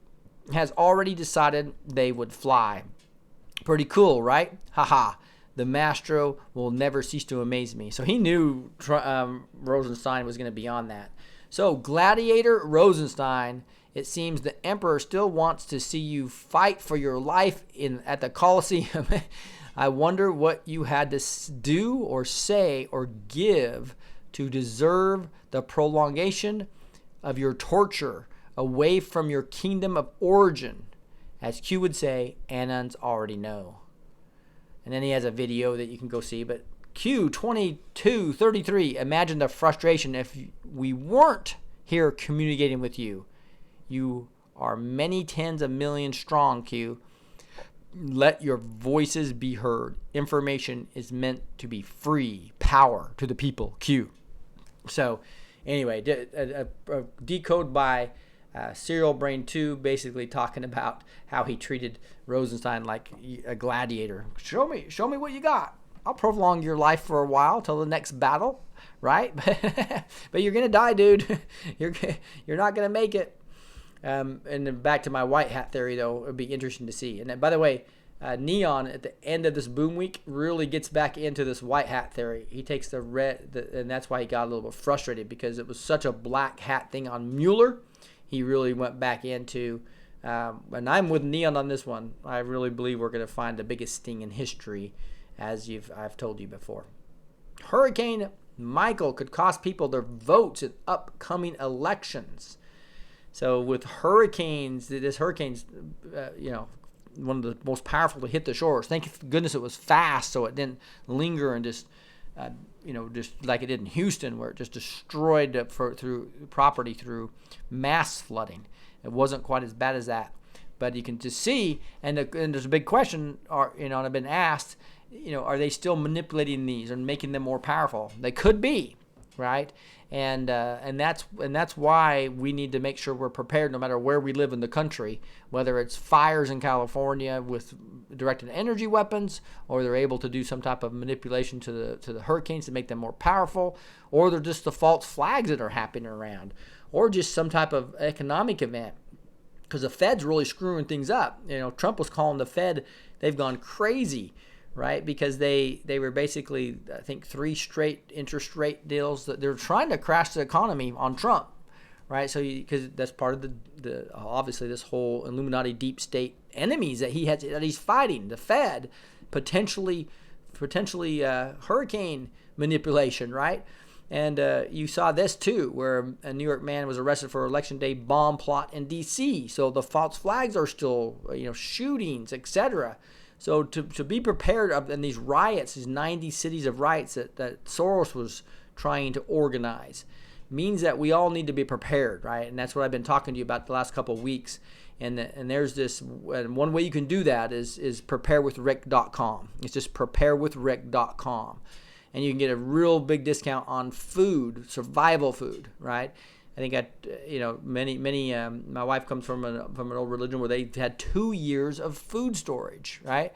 has already decided they would fly. Pretty cool, right? Haha. The Mastro will never cease to amaze me. So he knew Rosenstein was going to be on that. So Gladiator Rosenstein, it seems the emperor still wants to see you fight for your life at the Colosseum. I wonder what you had to do or say or give to deserve the prolongation of your torture away from your kingdom of origin. As Kyoo would say, Anons already know. And then he has a video that you can go see. But Kyoo 2233, imagine the frustration if we weren't here communicating with you. You are many tens of millions strong, Kyoo. let your voices be heard. Information is meant to be free. Power to the people. Kyoo. So anyway, a decode by Serial Brain 2, basically talking about how he treated Rosenstein like a gladiator. Show me what you got. I'll prolong your life for a while till the next battle, right? But you're gonna die, dude. You're not gonna make it. And then back to my white hat theory, though, it'd be interesting to see. And then, by the way, Neon at the end of this boom week really gets back into this white hat theory. He takes the red, and that's why he got a little bit frustrated, because it was such a black hat thing on Mueller. He really went back into, and I'm with Neon on this one. I really believe we're going to find the biggest sting in history, as I've told you before. Hurricane Michael could cost people their votes in upcoming elections. So with hurricanes, this hurricane's, one of the most powerful to hit the shores. Thank goodness it was fast, so it didn't linger and just like it did in Houston, where it just destroyed through property through mass flooding. It wasn't quite as bad as that, but you can just see, and there's a big question, and I've been asked, are they still manipulating these and making them more powerful? They could be, right? And that's why we need to make sure we're prepared no matter where we live in the country, whether it's fires in California with directed energy weapons, or they're able to do some type of manipulation to the hurricanes to make them more powerful, or they're just the false flags that are happening around, or just some type of economic event, because the Fed's really screwing things up. Trump was calling the Fed, they've gone crazy, right? Because they were basically, I think, 3 straight interest rate deals that they're trying to crash the economy on Trump, right? So because that's part of the obviously this whole Illuminati deep state enemies that he's fighting, the Fed, potentially hurricane manipulation, right? And you saw this too, where a New York man was arrested for election day bomb plot in D.C. So the false flags are still, shootings, etc. So to be prepared in these riots, these 90 cities of riots that Soros was trying to organize, means that we all need to be prepared, right? And that's what I've been talking to you about the last couple of weeks. And there's this, and one way you can do that is preparewithrick.com. It's just preparewithrick.com. And you can get a real big discount on food, survival food, right? I think many. My wife comes from an old religion where they had 2 years of food storage, right?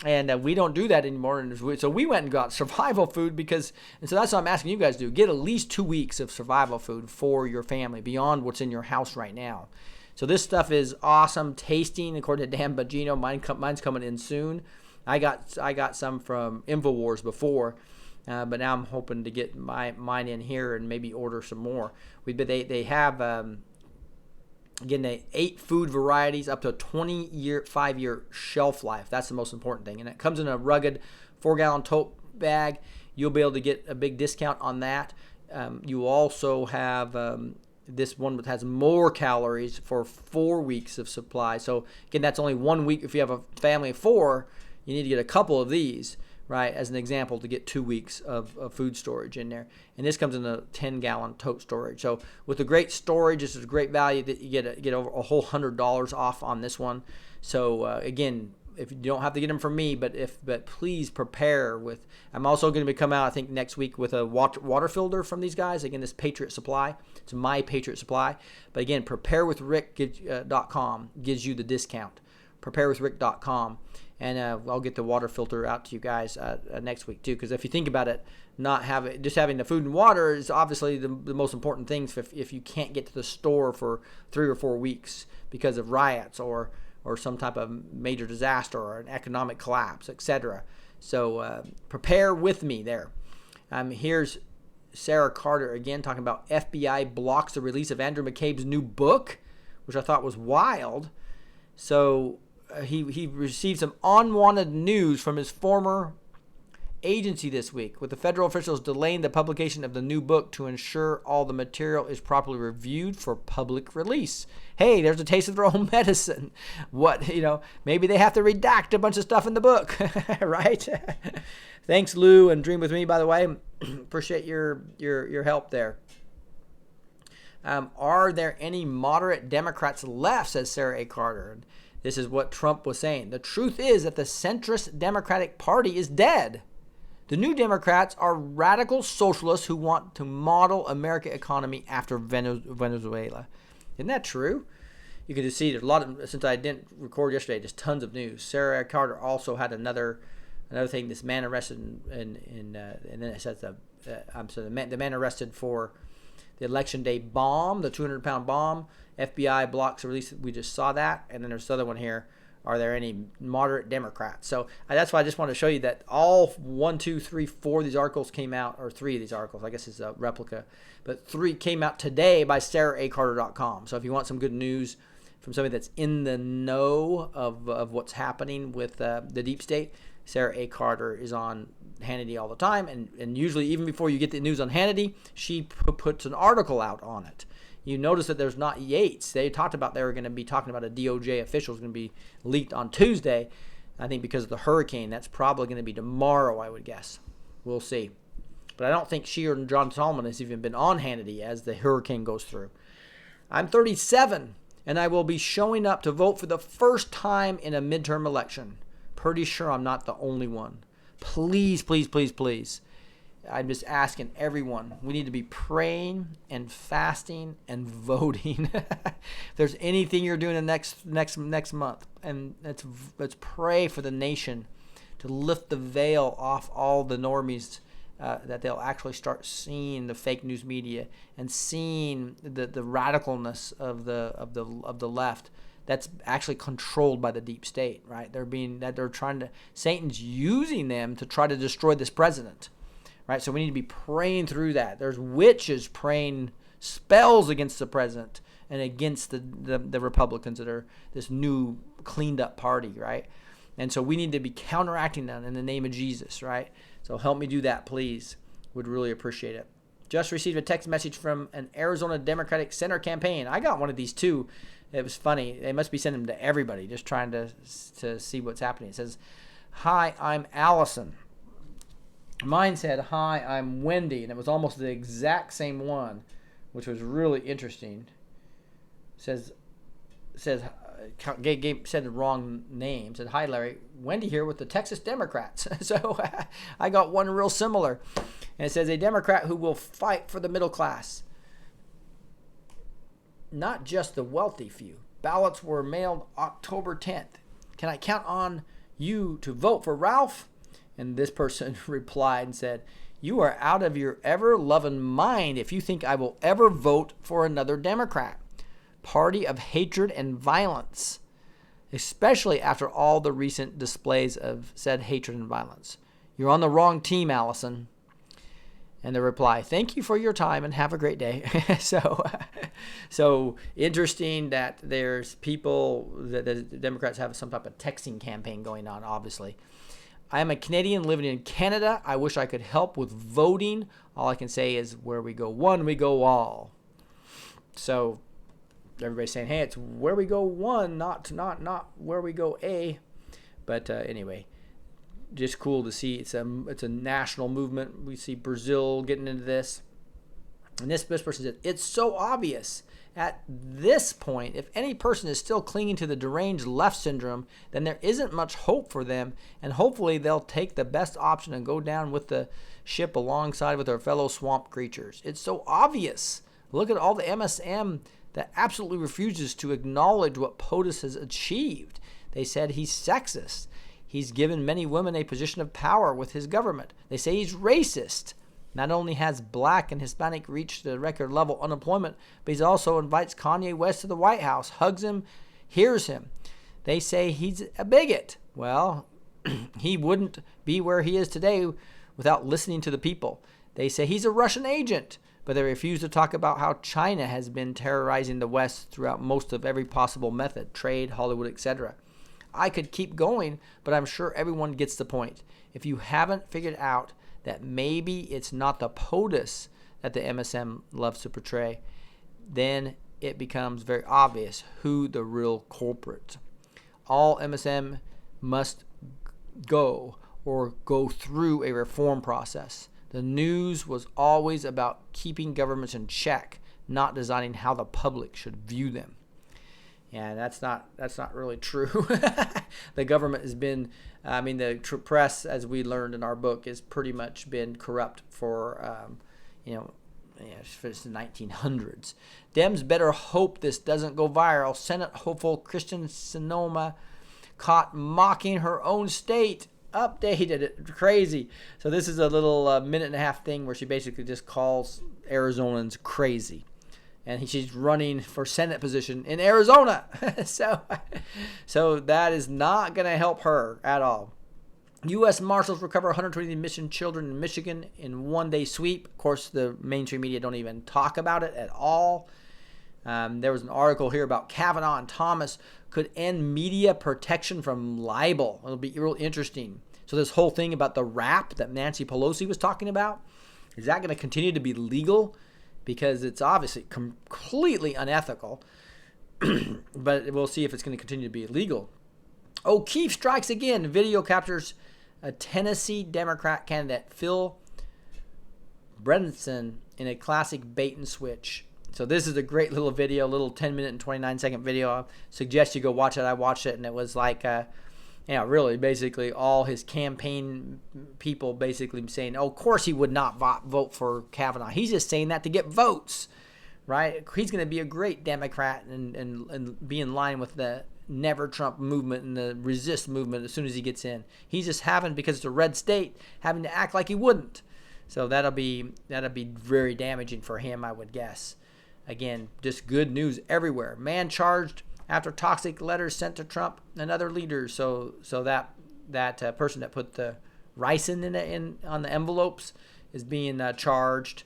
And we don't do that anymore. So we went and got survival food and so that's what I'm asking you guys to do. Get at least 2 weeks of survival food for your family beyond what's in your house right now. So this stuff is awesome tasting, according to Dan Bongino. Mine's coming in soon. I got some from InfoWars before. But now I'm hoping to get mine in here and maybe order some more. They have, again, 8 food varieties up to a 5-year shelf life. That's the most important thing. And it comes in a rugged 4-gallon tote bag. You'll be able to get a big discount on that. You also have this one that has more calories for 4 weeks of supply. So, again, that's only 1 week. If you have a family of 4, you need to get a couple of these, right, as an example, to get 2 weeks of food storage in there. And this comes in a 10-gallon tote storage. So with the great storage, this is a great value that you get over a whole $100 off on this one. So again, if you don't have to get them from me, but please prepare with. I'm also going to be coming out, I think, next week with a water filter from these guys. Again, this Patriot Supply. It's my Patriot Supply. But again, preparewithrick.com gives you the discount. Preparewithrick.com. And I'll get the water filter out to you guys next week too. Because if you think about it, just having the food and water is obviously the most important things if you can't get to the store for 3 or 4 weeks because of riots or some type of major disaster or an economic collapse, etc. So prepare with me there. Here's Sarah Carter again talking about FBI blocks the release of Andrew McCabe's new book, which I thought was wild. So he received some unwanted news from his former agency this week, with the federal officials delaying the publication of the new book to ensure all the material is properly reviewed for public release. Hey, there's a taste of their own medicine. Maybe they have to redact a bunch of stuff in the book, right? Thanks, Lou, and Dream With Me, by the way. Appreciate your help there. Are there any moderate Democrats left, says Sarah A. Carter. This is what Trump was saying. The truth is that the centrist Democratic Party is dead. The new Democrats are radical socialists who want to model American economy after Venezuela. Isn't that true? You can just see there's a lot of, since I didn't record yesterday, just tons of news. Sarah Carter also had another thing. This man arrested and then it says the man arrested for the election day bomb, the 200-pound bomb. FBI blocks the release. We just saw that. And then there's this other one here. Are there any moderate Democrats? So that's why I just wanted to show you that all 1, 2, 3, 4 of these articles came out, or 3 of these articles, I guess it's a replica, but 3 came out today by SarahACarter.com. So if you want some good news from somebody that's in the know of what's happening with the deep state, Sarah A. Carter is on Hannity all the time. And usually even before you get the news on Hannity, she puts an article out on it. You notice that there's not Yates. They talked about they were going to be talking about a DOJ official is going to be leaked on Tuesday. I think because of the hurricane, that's probably going to be tomorrow, I would guess. We'll see. But I don't think she or John Solomon has even been on Hannity as the hurricane goes through. I'm 37, and I will be showing up to vote for the first time in a midterm election. Pretty sure I'm not the only one. Please, please, please, please. I'm just asking everyone, we need to be praying and fasting and voting. If there's anything you're doing the next month, and let's pray for the nation to lift the veil off all the normies, that they'll actually start seeing the fake news media and seeing the radicalness of the left that's actually controlled by the deep state, right? Satan's using them to try to destroy this president. Right, so we need to be praying through that. There's witches praying spells against the president and against the Republicans that are this new cleaned up party, right? And so we need to be counteracting that in the name of Jesus, right? So help me do that, please. Would really appreciate it. Just received a text message from an Arizona Democratic Center campaign. I got one of these too. It was funny. They must be sending them to everybody, just trying to see what's happening. It says, "Hi, I'm Allison." Mine said, "Hi, I'm Wendy," and it was almost the exact same one, which was really interesting. Said the wrong name. Said, "Hi, Larry. Wendy here with the Texas Democrats." So I got one real similar. And it says, "A Democrat who will fight for the middle class, not just the wealthy few. Ballots were mailed October 10th. Can I count on you to vote for Ralph?" And this person replied and said, "You are out of your ever-loving mind if you think I will ever vote for another Democrat. Party of hatred and violence, especially after all the recent displays of said hatred and violence. You're on the wrong team, Allison." And the reply, "Thank you for your time and have a great day." So interesting that there's people that the Democrats have some type of texting campaign going on, obviously. "I am a Canadian living in Canada. I wish I could help with voting. All I can say is where we go one, we go all." So everybody's saying, hey, it's where we go one, not where we go a. But anyway, just cool to see. It's a national movement. We see Brazil getting into this. And this person said, "It's so obvious. At this point, if any person is still clinging to the deranged left syndrome, then there isn't much hope for them, and hopefully they'll take the best option and go down with the ship alongside with their fellow swamp creatures. It's so obvious. Look at all the MSM that absolutely refuses to acknowledge what POTUS has achieved. They said he's sexist. He's given many women a position of power with his government. They say he's racist. Not only has black and Hispanic reached the record level unemployment, but he also invites Kanye West to the White House, hugs him, hears him. They say he's a bigot. Well, he wouldn't be where he is today without listening to the people. They say he's a Russian agent, but they refuse to talk about how China has been terrorizing the West throughout most of every possible method, trade, Hollywood, etc. I could keep going, but I'm sure everyone gets the point. If you haven't figured out that maybe it's not the POTUS that the MSM loves to portray, then it becomes very obvious who the real culprit. All MSM must go through a reform process. The news was always about keeping governments in check, not designing how the public should view them. And that's not really true. The government has been, the press, as we learned in our book, has pretty much been corrupt for, since the 1900s. Dems better hope this doesn't go viral. Senate hopeful Kristen Sinema caught mocking her own state. Updated. Crazy. So this is a little minute and a half thing where she basically just calls Arizonans crazy. And she's running for Senate position in Arizona. So that is not going to help her at all. U.S. Marshals recover 120 missing children in Michigan in one-day sweep. Of course, the mainstream media don't even talk about it at all. There was an article here about Kavanaugh and Thomas could end media protection from libel. It'll be real interesting. So this whole thing about the rap that Nancy Pelosi was talking about, is that going to continue to be legal? Because it's obviously completely unethical. But we'll see if it's going to continue to be illegal. O'Keefe strikes again. Video captures a Tennessee Democrat candidate, Phil Bredesen, in a classic bait and switch. So this is a great little video, little 10-minute and 29-second video. I suggest you go watch it. I watched it, and it was like, really basically all his campaign people basically saying, of course he would not vote for Kavanaugh. He's just saying that to get votes, right? He's going to be a great Democrat and be in line with the Never Trump movement and the resist movement as soon as he gets in. He's just because it's a red state, having to act like he wouldn't. So that'll be very damaging for him, I would guess. Again, just good news everywhere. Man charged after toxic letters sent to Trump and other leaders. So that person that put the ricin on the envelopes is being charged.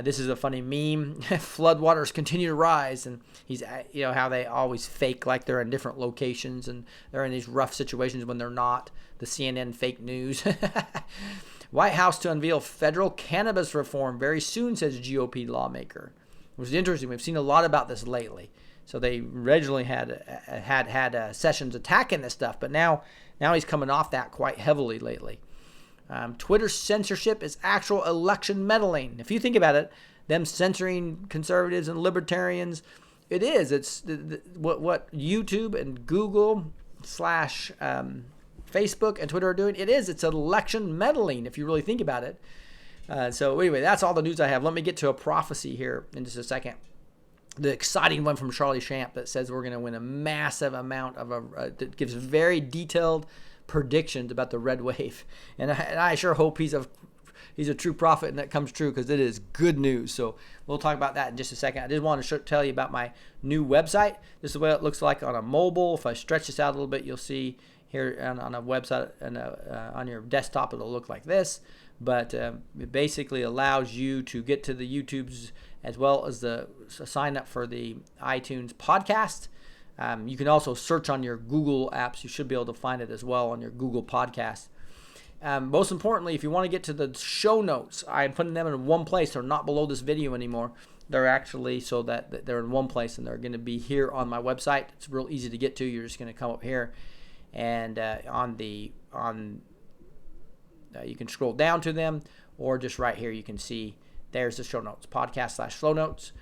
This is a funny meme. Floodwaters continue to rise, and he's how they always fake like they're in different locations and they're in these rough situations when they're not. The CNN fake news. White House to unveil federal cannabis reform very soon, says GOP lawmaker. Which is interesting. We've seen a lot about this lately. So they originally had Sessions attacking this stuff, but now he's coming off that quite heavily lately. Twitter censorship is actual election meddling. If you think about it, them censoring conservatives and libertarians, it is. It's what YouTube and Google / Facebook and Twitter are doing. It's election meddling if you really think about it. So anyway, that's all the news I have. Let me get to a prophecy here in just a second. The exciting one from Charlie Shamp that says we're going to win a massive amount of that gives very detailed predictions about the red wave. And I sure hope he's a true prophet and that comes true, because it is good news. So we'll talk about that in just a second. I just want to tell you about my new website. This is what it looks like on a mobile. If I stretch this out a little bit, you'll see here on a website and on your desktop, it'll look like this. But it basically allows you to get to the YouTubes as well as the sign up for the iTunes podcast. You can also search on your Google apps. You should be able to find it as well on your Google podcast. Most importantly, if you want to get to the show notes, I'm putting them in one place. They're not below this video anymore. They're actually so that they're in one place, and they're going to be here on my website. It's real easy to get to. You're just going to come up here, and you can scroll down to them, or just right here you can see there's the show notes, podcast/flow notes.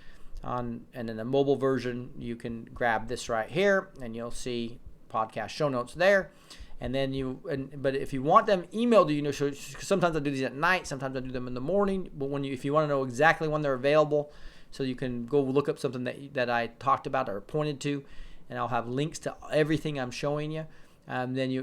And in the mobile version, you can grab this right here, and you'll see podcast show notes there. And then but if you want them emailed to you, sometimes I do these at night, sometimes I do them in the morning. But if you want to know exactly when they're available, so you can go look up something that I talked about or pointed to, and I'll have links to everything I'm showing you. Then you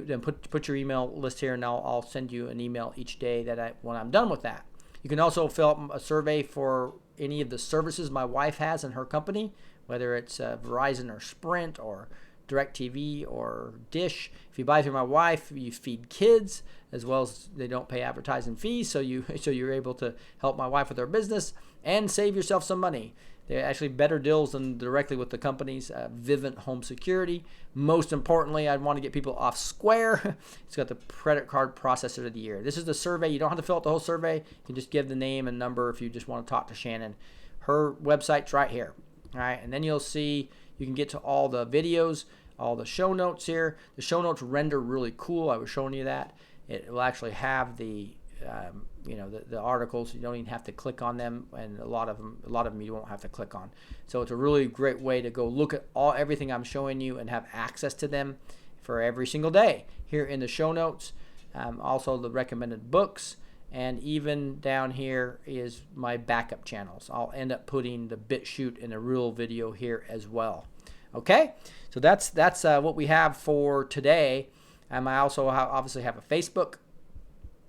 put your email list here, and I'll send you an email each day when I'm done with that. You can also fill out a survey for any of the services my wife has in her company, whether it's Verizon or Sprint or DirecTV or Dish. If you buy through my wife, you feed kids, as well as they don't pay advertising fees, so you're able to help my wife with her business and save yourself some money. They're actually better deals than directly with the companies. Vivint Home Security. Most importantly, I'd want to get people off Square. It's got the credit card processor of the year. This is the survey. You don't have to fill out the whole survey. You can just give the name and number if you just want to talk to Shannon. Her website's right here. All right, and then you'll see you can get to all the videos, all the show notes here. The show notes render really cool. I was showing you that. It will actually have the the articles. You don't even have to click on them, and a lot of them you won't have to click on. So it's a really great way to go look at everything I'm showing you and have access to them for every single day. Here in the show notes, also the recommended books, and even down here is my backup channels. I'll end up putting the BitChute in a real video here as well. Okay, so that's what we have for today. I also obviously have a Facebook.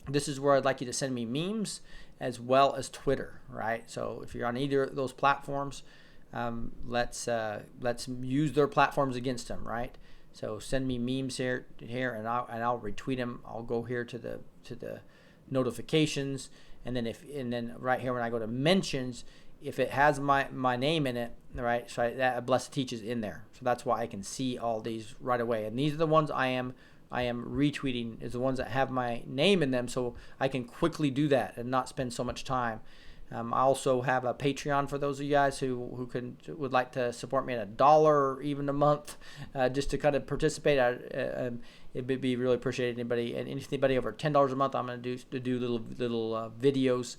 This is where I'd like you to send me memes as well as Twitter, right? So if you're on either of those platforms, let's use their platforms against them, right? So send me memes here, and I'll retweet them. I'll go here to the notifications, and then right here when I go to mentions, if it has my name in it, right? So that Blessed Teach is in there. So that's why I can see all these right away. And these are the ones I am retweeting, is the ones that have my name in them, so I can quickly do that and not spend so much time. I also have a Patreon for those of you guys who would like to support me at $1 even a month, just to kind of participate. It would be really appreciated. Anybody over $10 a month, I'm going to do little videos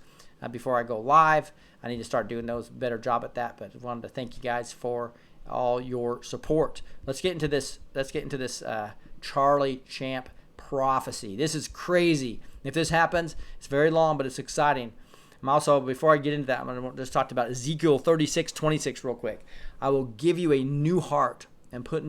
before I go live. I need to start doing those, better job at that. But I wanted to thank you guys for all your support. Let's get into this. Charlie Champ prophecy. This is crazy. If this happens, it's very long, but it's exciting. I'm also, before I get into that, I'm going to just talk about Ezekiel 36:26 real quick. I will give you a new heart and put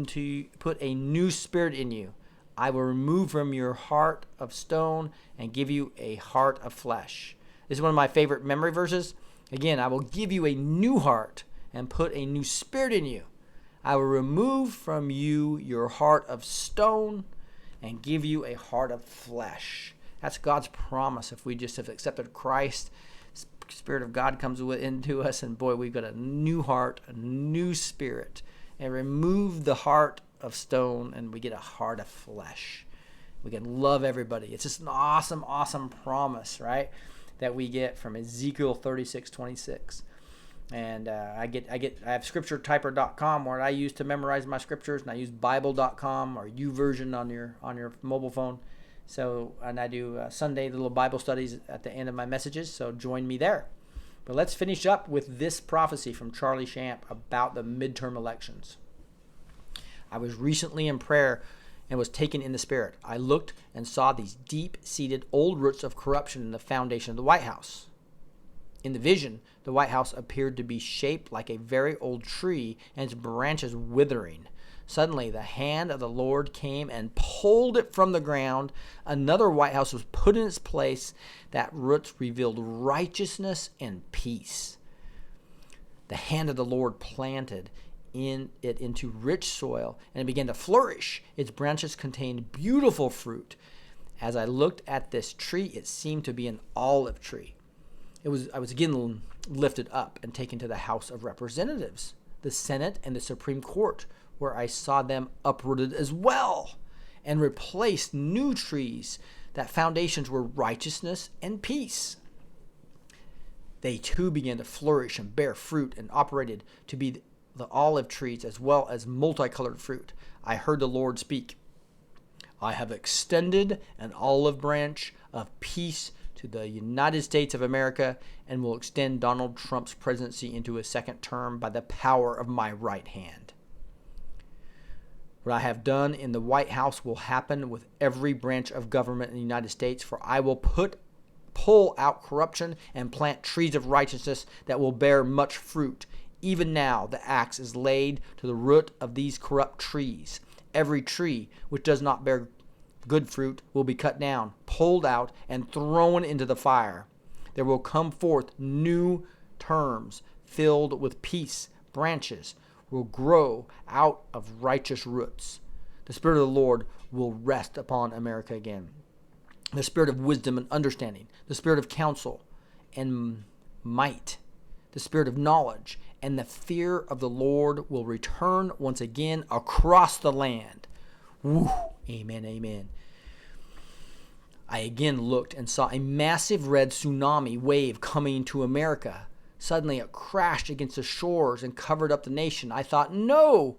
a new spirit in you. I will remove from your heart of stone and give you a heart of flesh. This is one of my favorite memory verses. Again, I will give you a new heart and put a new spirit in you. I will remove from you your heart of stone and give you a heart of flesh. That's God's promise. If we just have accepted Christ, Spirit of God comes into us, and boy, we've got a new heart, a new spirit, and remove the heart of stone, and we get a heart of flesh. We can love everybody. It's just an awesome, awesome promise, right, that we get from Ezekiel 36:26. And I have scripturetyper.com, where I use to memorize my scriptures, and I use bible.com or YouVersion on your mobile phone. So, and I do Sunday little Bible studies at the end of my messages, so join me there. But let's finish up with this prophecy from Charlie Champ about the midterm elections. I was recently in prayer and was taken in the Spirit. I looked and saw these deep-seated old roots of corruption in the foundation of the White House. In the vision, the White House appeared to be shaped like a very old tree, and its branches withering. Suddenly, the hand of the Lord came and pulled it from the ground. Another White House was put in its place. That roots revealed righteousness and peace. The hand of the Lord planted it into rich soil, and it began to flourish. Its branches contained beautiful fruit. As I looked at this tree, it seemed to be an olive tree. I was again lifted up and taken to the House of Representatives, the Senate, and the Supreme Court, where I saw them uprooted as well and replaced new trees that foundations were righteousness and peace. They too began to flourish and bear fruit and operated to be the olive trees as well as multicolored fruit. I heard the Lord speak. I have extended an olive branch of peace to the United States of America and will extend Donald Trump's presidency into a second term by the power of my right hand. What I have done in the White House will happen with every branch of government in the United States, for I will pull out corruption and plant trees of righteousness that will bear much fruit. Even now the axe is laid to the root of these corrupt trees. Every tree which does not bear good fruit will be cut down, pulled out, and thrown into the fire. There will come forth new terms filled with peace. Branches will grow out of righteous roots. The Spirit of the Lord will rest upon America again. The Spirit of wisdom and understanding, the Spirit of counsel and might, the Spirit of knowledge, and the fear of the Lord will return once again across the land. Woo. Amen, amen. I again looked and saw a massive red tsunami wave coming to America. Suddenly it crashed against the shores and covered up the nation. I thought, no!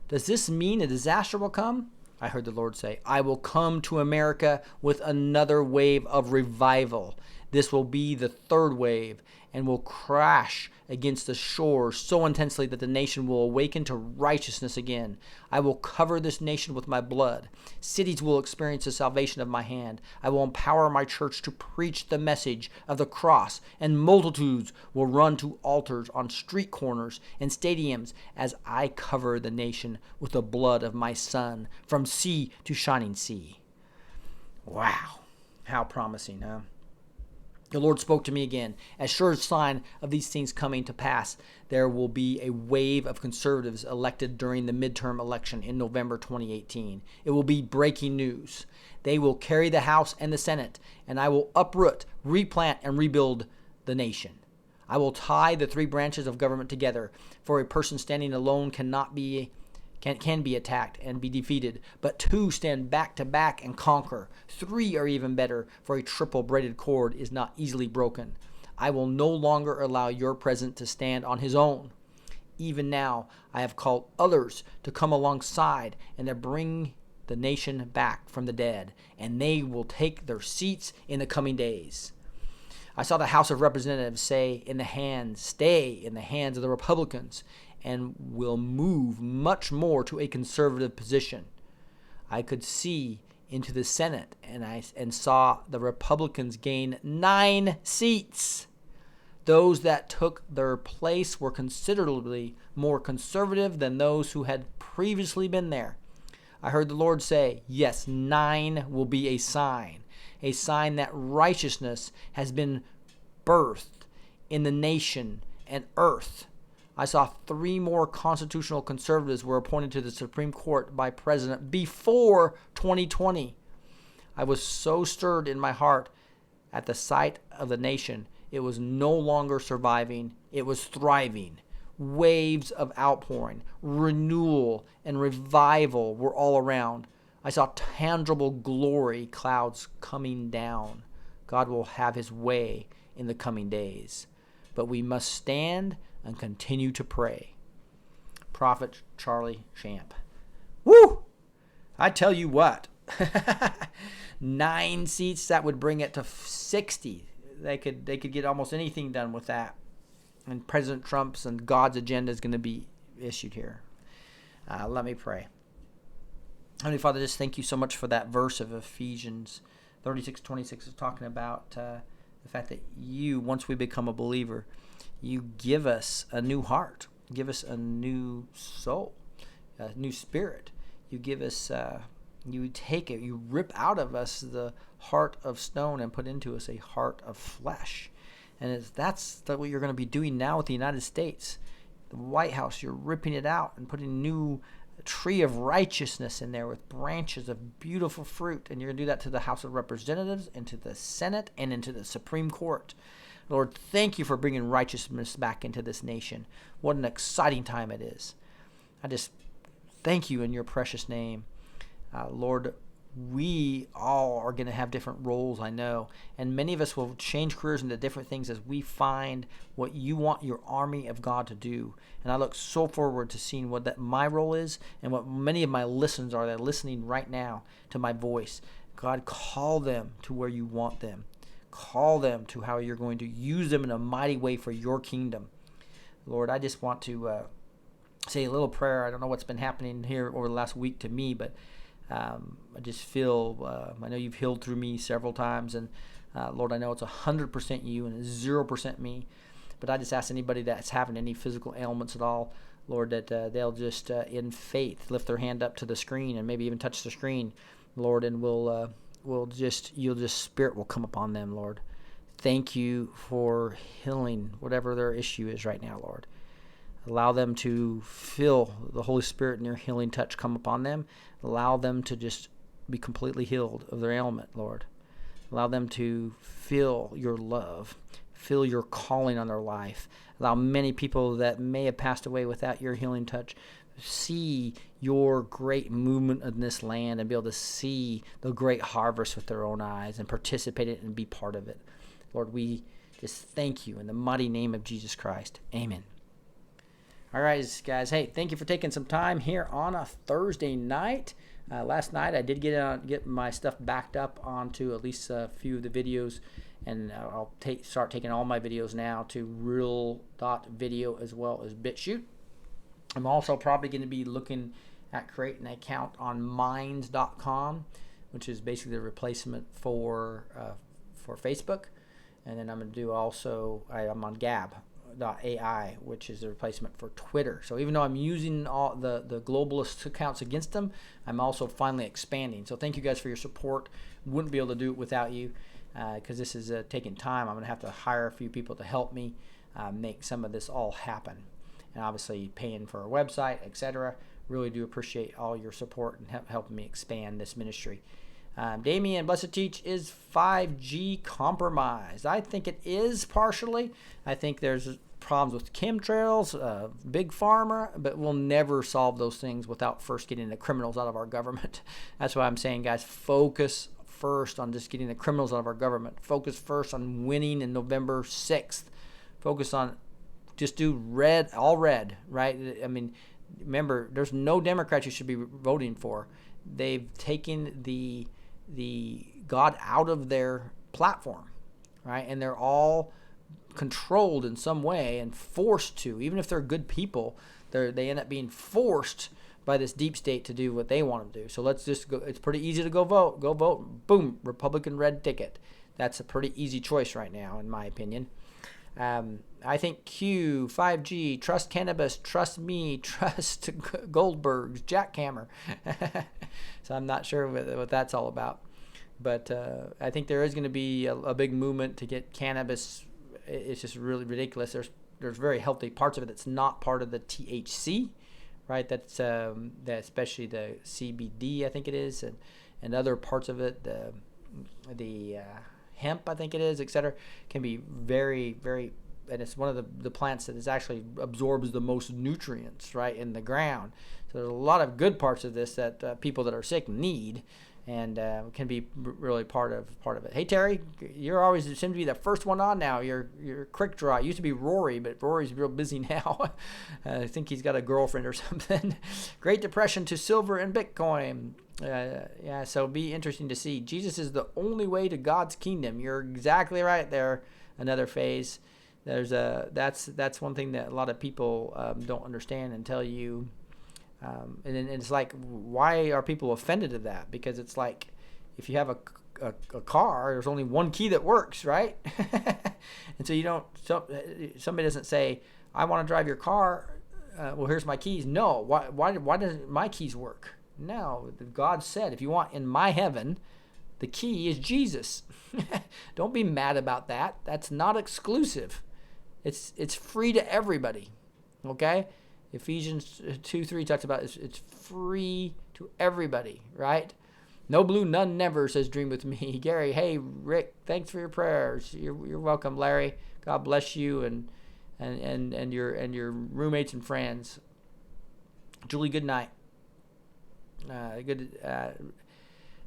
Does this mean a disaster will come? I heard the Lord say, I will come to America with another wave of revival. This will be the third wave and will crash against the shores so intensely that the nation will awaken to righteousness again. I will cover this nation with my blood. Cities will experience the salvation of my hand. I will empower my church to preach the message of the cross, and multitudes will run to altars on street corners and stadiums as I cover the nation with the blood of my Son from sea to shining sea. Wow, how promising, huh? The Lord spoke to me again. As sure as sign of these things coming to pass, there will be a wave of conservatives elected during the midterm election in November 2018. It will be breaking news. They will carry the House and the Senate, and I will uproot, replant, and rebuild the nation. I will tie the three branches of government together, for a person standing alone can be attacked and be defeated, but two stand back to back and conquer. Three are even better, for a triple braided cord is not easily broken. I will no longer allow your president to stand on his own. Even now, I have called others to come alongside and to bring the nation back from the dead, and they will take their seats in the coming days. I saw the House of Representatives stay in the hands of the Republicans, and will move much more to a conservative position. I could see into the Senate and saw the Republicans gain 9 seats. Those that took their place were considerably more conservative than those who had previously been there. I heard the Lord say, yes, 9 will be a sign that righteousness has been birthed in the nation and earth. I saw 3 more constitutional conservatives were appointed to the Supreme Court by President before 2020. I was so stirred in my heart at the sight of the nation. It was no longer surviving, it was thriving. Waves of outpouring, renewal, and revival were all around. I saw tangible glory clouds coming down. God will have his way in the coming days. But we must stand and continue to pray. Prophet Charlie Champ. Woo! I tell you what, 9 seats, that would bring it to 60. They could get almost anything done with that. And President Trump's and God's agenda is going to be issued here. Let me pray. Heavenly Father, just thank you so much for that verse of Ephesians 36:26 is talking about the fact that you, once we become a believer, you give us a new heart, give us a new soul, a new spirit. You give us, you take it, you rip out of us the heart of stone and put into us a heart of flesh. And that's what you're going to be doing now with the United States. The White House, you're ripping it out and putting a new tree of righteousness in there with branches of beautiful fruit. And you're going to do that to the House of Representatives, and to the Senate, and into the Supreme Court. Lord, thank you for bringing righteousness back into this nation. What an exciting time it is. I just thank you in your precious name. Lord, we all are going to have different roles, I know, and many of us will change careers into different things as we find what you want your army of God to do. And I look so forward to seeing what that my role is, and what many of my listeners are that are listening right now to my voice. God, call them to where you want them. Call them to how you're going to use them in a mighty way for your kingdom. Lord, I just want to say a little prayer. I don't know what's been happening here over the last week to me, but I just feel, I know you've healed through me several times, and Lord, I know it's 100% you and it's 0% me, but I just ask anybody that's having any physical ailments at all, Lord, that they'll just in faith lift their hand up to the screen and maybe even touch the screen, Lord, and your spirit will come upon them, Lord. Thank you for healing whatever their issue is right now, Lord. Allow them to feel the Holy Spirit and your healing touch come upon them. Allow them to just be completely healed of their ailment, Lord. Allow them to feel your love, feel your calling on their life. Allow many people that may have passed away without your healing touch see your great movement in this land and be able to see the great harvest with their own eyes and participate in it and be part of it. Lord, we just thank you in the mighty name of Jesus Christ. Amen. All right, guys. Hey, thank you for taking some time here on a Thursday night. Last night I did get my stuff backed up onto at least a few of the videos, and I'll start taking all my videos now to Real.video as well as BitChute. I'm also probably going to be looking at creating an account on Minds.com, which is basically the replacement for Facebook. And then I'm going to do also, I'm on Gab.ai, which is the replacement for Twitter. So even though I'm using all the globalist accounts against them, I'm also finally expanding. So thank you guys for your support. Wouldn't be able to do it without you, because this is taking time. I'm going to have to hire a few people to help me make some of this all happen. And obviously paying for a website, etc. Really do appreciate all your support and helping me expand this ministry. Damien, Blessed Teach, is 5G compromised? I think it is partially. I think there's problems with chemtrails, big pharma, but we'll never solve those things without first getting the criminals out of our government. That's why I'm saying, guys, focus first on just getting the criminals out of our government. Focus first on winning in November 6th. Focus on just do all red, right? I mean, remember, there's no Democrats you should be voting for. They've taken the God out of their platform, right? And they're all controlled in some way and forced to, even if they're good people, they end up being forced by this deep state to do what they want to do. So let's just go. It's pretty easy to go vote. Go vote. Boom, Republican red ticket. That's a pretty easy choice right now, in my opinion. I think Kyoo, 5G, trust cannabis, trust me, trust Goldberg's, jackhammer. So I'm not sure what that's all about. But I think there is going to be a big movement to get cannabis. It's just really ridiculous. There's very healthy parts of it that's not part of the THC, right? That's especially the CBD, I think it is, and other parts of it, the hemp, I think it is, etc., can be very, very, and it's one of the plants that is actually absorbs the most nutrients, right, in the ground. So there's a lot of good parts of this that people that are sick need, and can be really part of it. Hey Terry, you're always seem to be the first one on now. You're quick draw. It used to be Rory, but Rory's real busy now. I think he's got a girlfriend or something. Great Depression to silver and Bitcoin. Yeah, so be interesting to see. Jesus is the only way to God's kingdom. You're exactly right there. Another phase. That's one thing that a lot of people don't understand and tell you. And it's like, why are people offended at that? Because it's like, if you have a car, there's only one key that works, right? And so somebody doesn't say, I want to drive your car. Well, here's my keys. No, why doesn't my keys work? No, God said, if you want in my heaven, the key is Jesus. Don't be mad about that. That's not exclusive. It's free to everybody. Okay? Ephesians 2:3 talks about it's free to everybody, right? No blue, none never, says Dream With Me. Gary, hey, Rick, thanks for your prayers. You're welcome, Larry. God bless you and your roommates and friends. Julie, good night.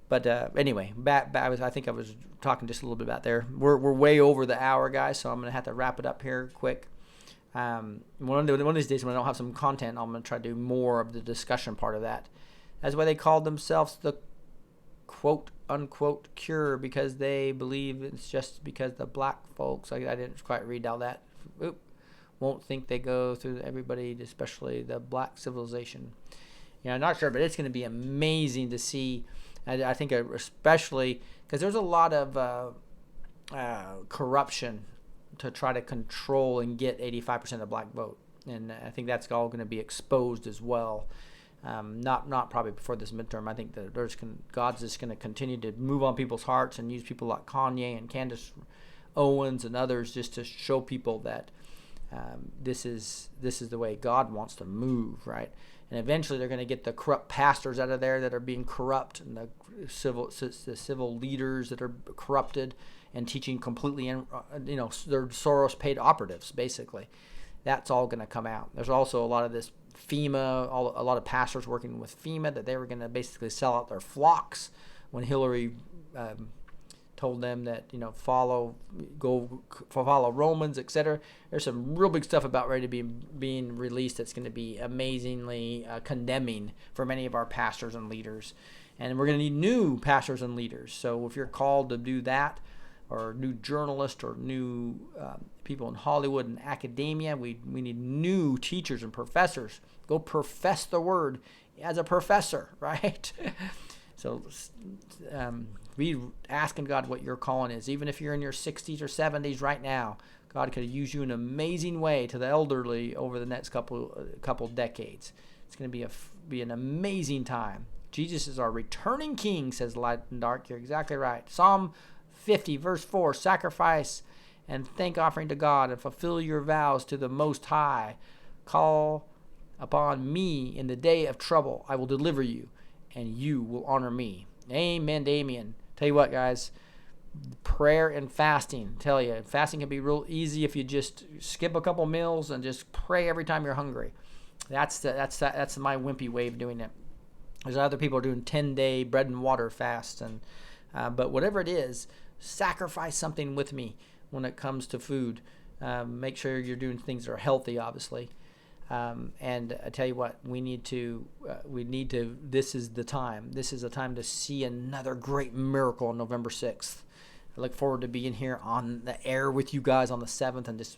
But anyway, back. I think I was talking just a little bit about there. We're way over the hour, guys, so I'm gonna have to wrap it up here quick. One of these days when I don't have some content, I'm gonna try to do more of the discussion part of that. That's why they called themselves the quote unquote cure, because they believe it's just because the black folks. I didn't quite read all that. Won't think they go through everybody, especially the black civilization. I'm not sure, but it's going to be amazing to see. I think especially because there's a lot of corruption to try to control and get 85% of the black vote. And I think that's all going to be exposed as well. Not probably before this midterm. I think that God's just going to continue to move on people's hearts and use people like Kanye and Candace Owens and others just to show people that this is the way God wants to move, right? And eventually they're going to get the corrupt pastors out of there that are being corrupt, and the civil leaders that are corrupted and teaching completely, they're Soros-paid operatives, basically. That's all going to come out. There's also a lot of this FEMA, a lot of pastors working with FEMA that they were going to basically sell out their flocks when Hillary told them that, follow Romans, etc. There's some real big stuff about ready to be being released that's going to be amazingly condemning for many of our pastors and leaders. And we're going to need new pastors and leaders. So if you're called to do that, or new journalists, or new people in Hollywood and academia, we need new teachers and professors. Go profess the word as a professor, right? So be asking God what your calling is. Even if you're in your 60s or 70s right now, God could use you in an amazing way to the elderly over the next couple decades. It's going to be an amazing time. Jesus is our returning King, says Light and Dark. You're exactly right. Psalm 50, verse 4, sacrifice and thank offering to God and fulfill your vows to the Most High. Call upon me in the day of trouble. I will deliver you, and you will honor me. Amen, Damien. Tell you what, guys, prayer and fasting. Tell you, fasting can be real easy if you just skip a couple meals and just pray every time you're hungry. That's my wimpy way of doing it. There's other people are doing 10-day bread and water fasts, but whatever it is, sacrifice something with me when it comes to food. Make sure you're doing things that are healthy, obviously. And I tell you what, we need to, this is the time. This is a time to see another great miracle on November 6th. I look forward to being here on the air with you guys on the 7th and just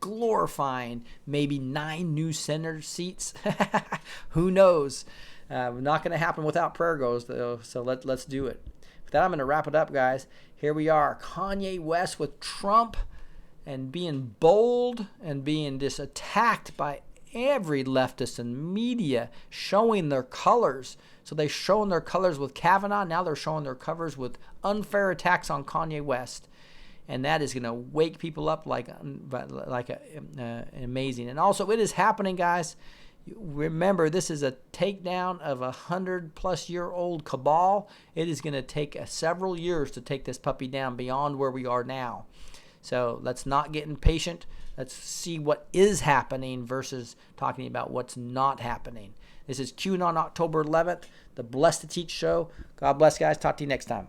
glorifying maybe 9 new Senate seats. Who knows? Not going to happen without prayer goes, though, so let's do it. With that, I'm going to wrap it up, guys. Here we are, Kanye West with Trump, and being bold and being just attacked by every leftist and media, showing their colors. So they've shown their colors with Kavanaugh. Now they're showing their colors with unfair attacks on Kanye West. And that is going to wake people up like amazing. And also, it is happening, guys. Remember, this is a takedown of a 100-plus-year-old cabal. It is going to take several years to take this puppy down beyond where we are now. So let's not get impatient. Let's see what is happening versus talking about what's not happening. This is Kyoo on October 11th, the Blessed to Teach show. God bless, guys. Talk to you next time.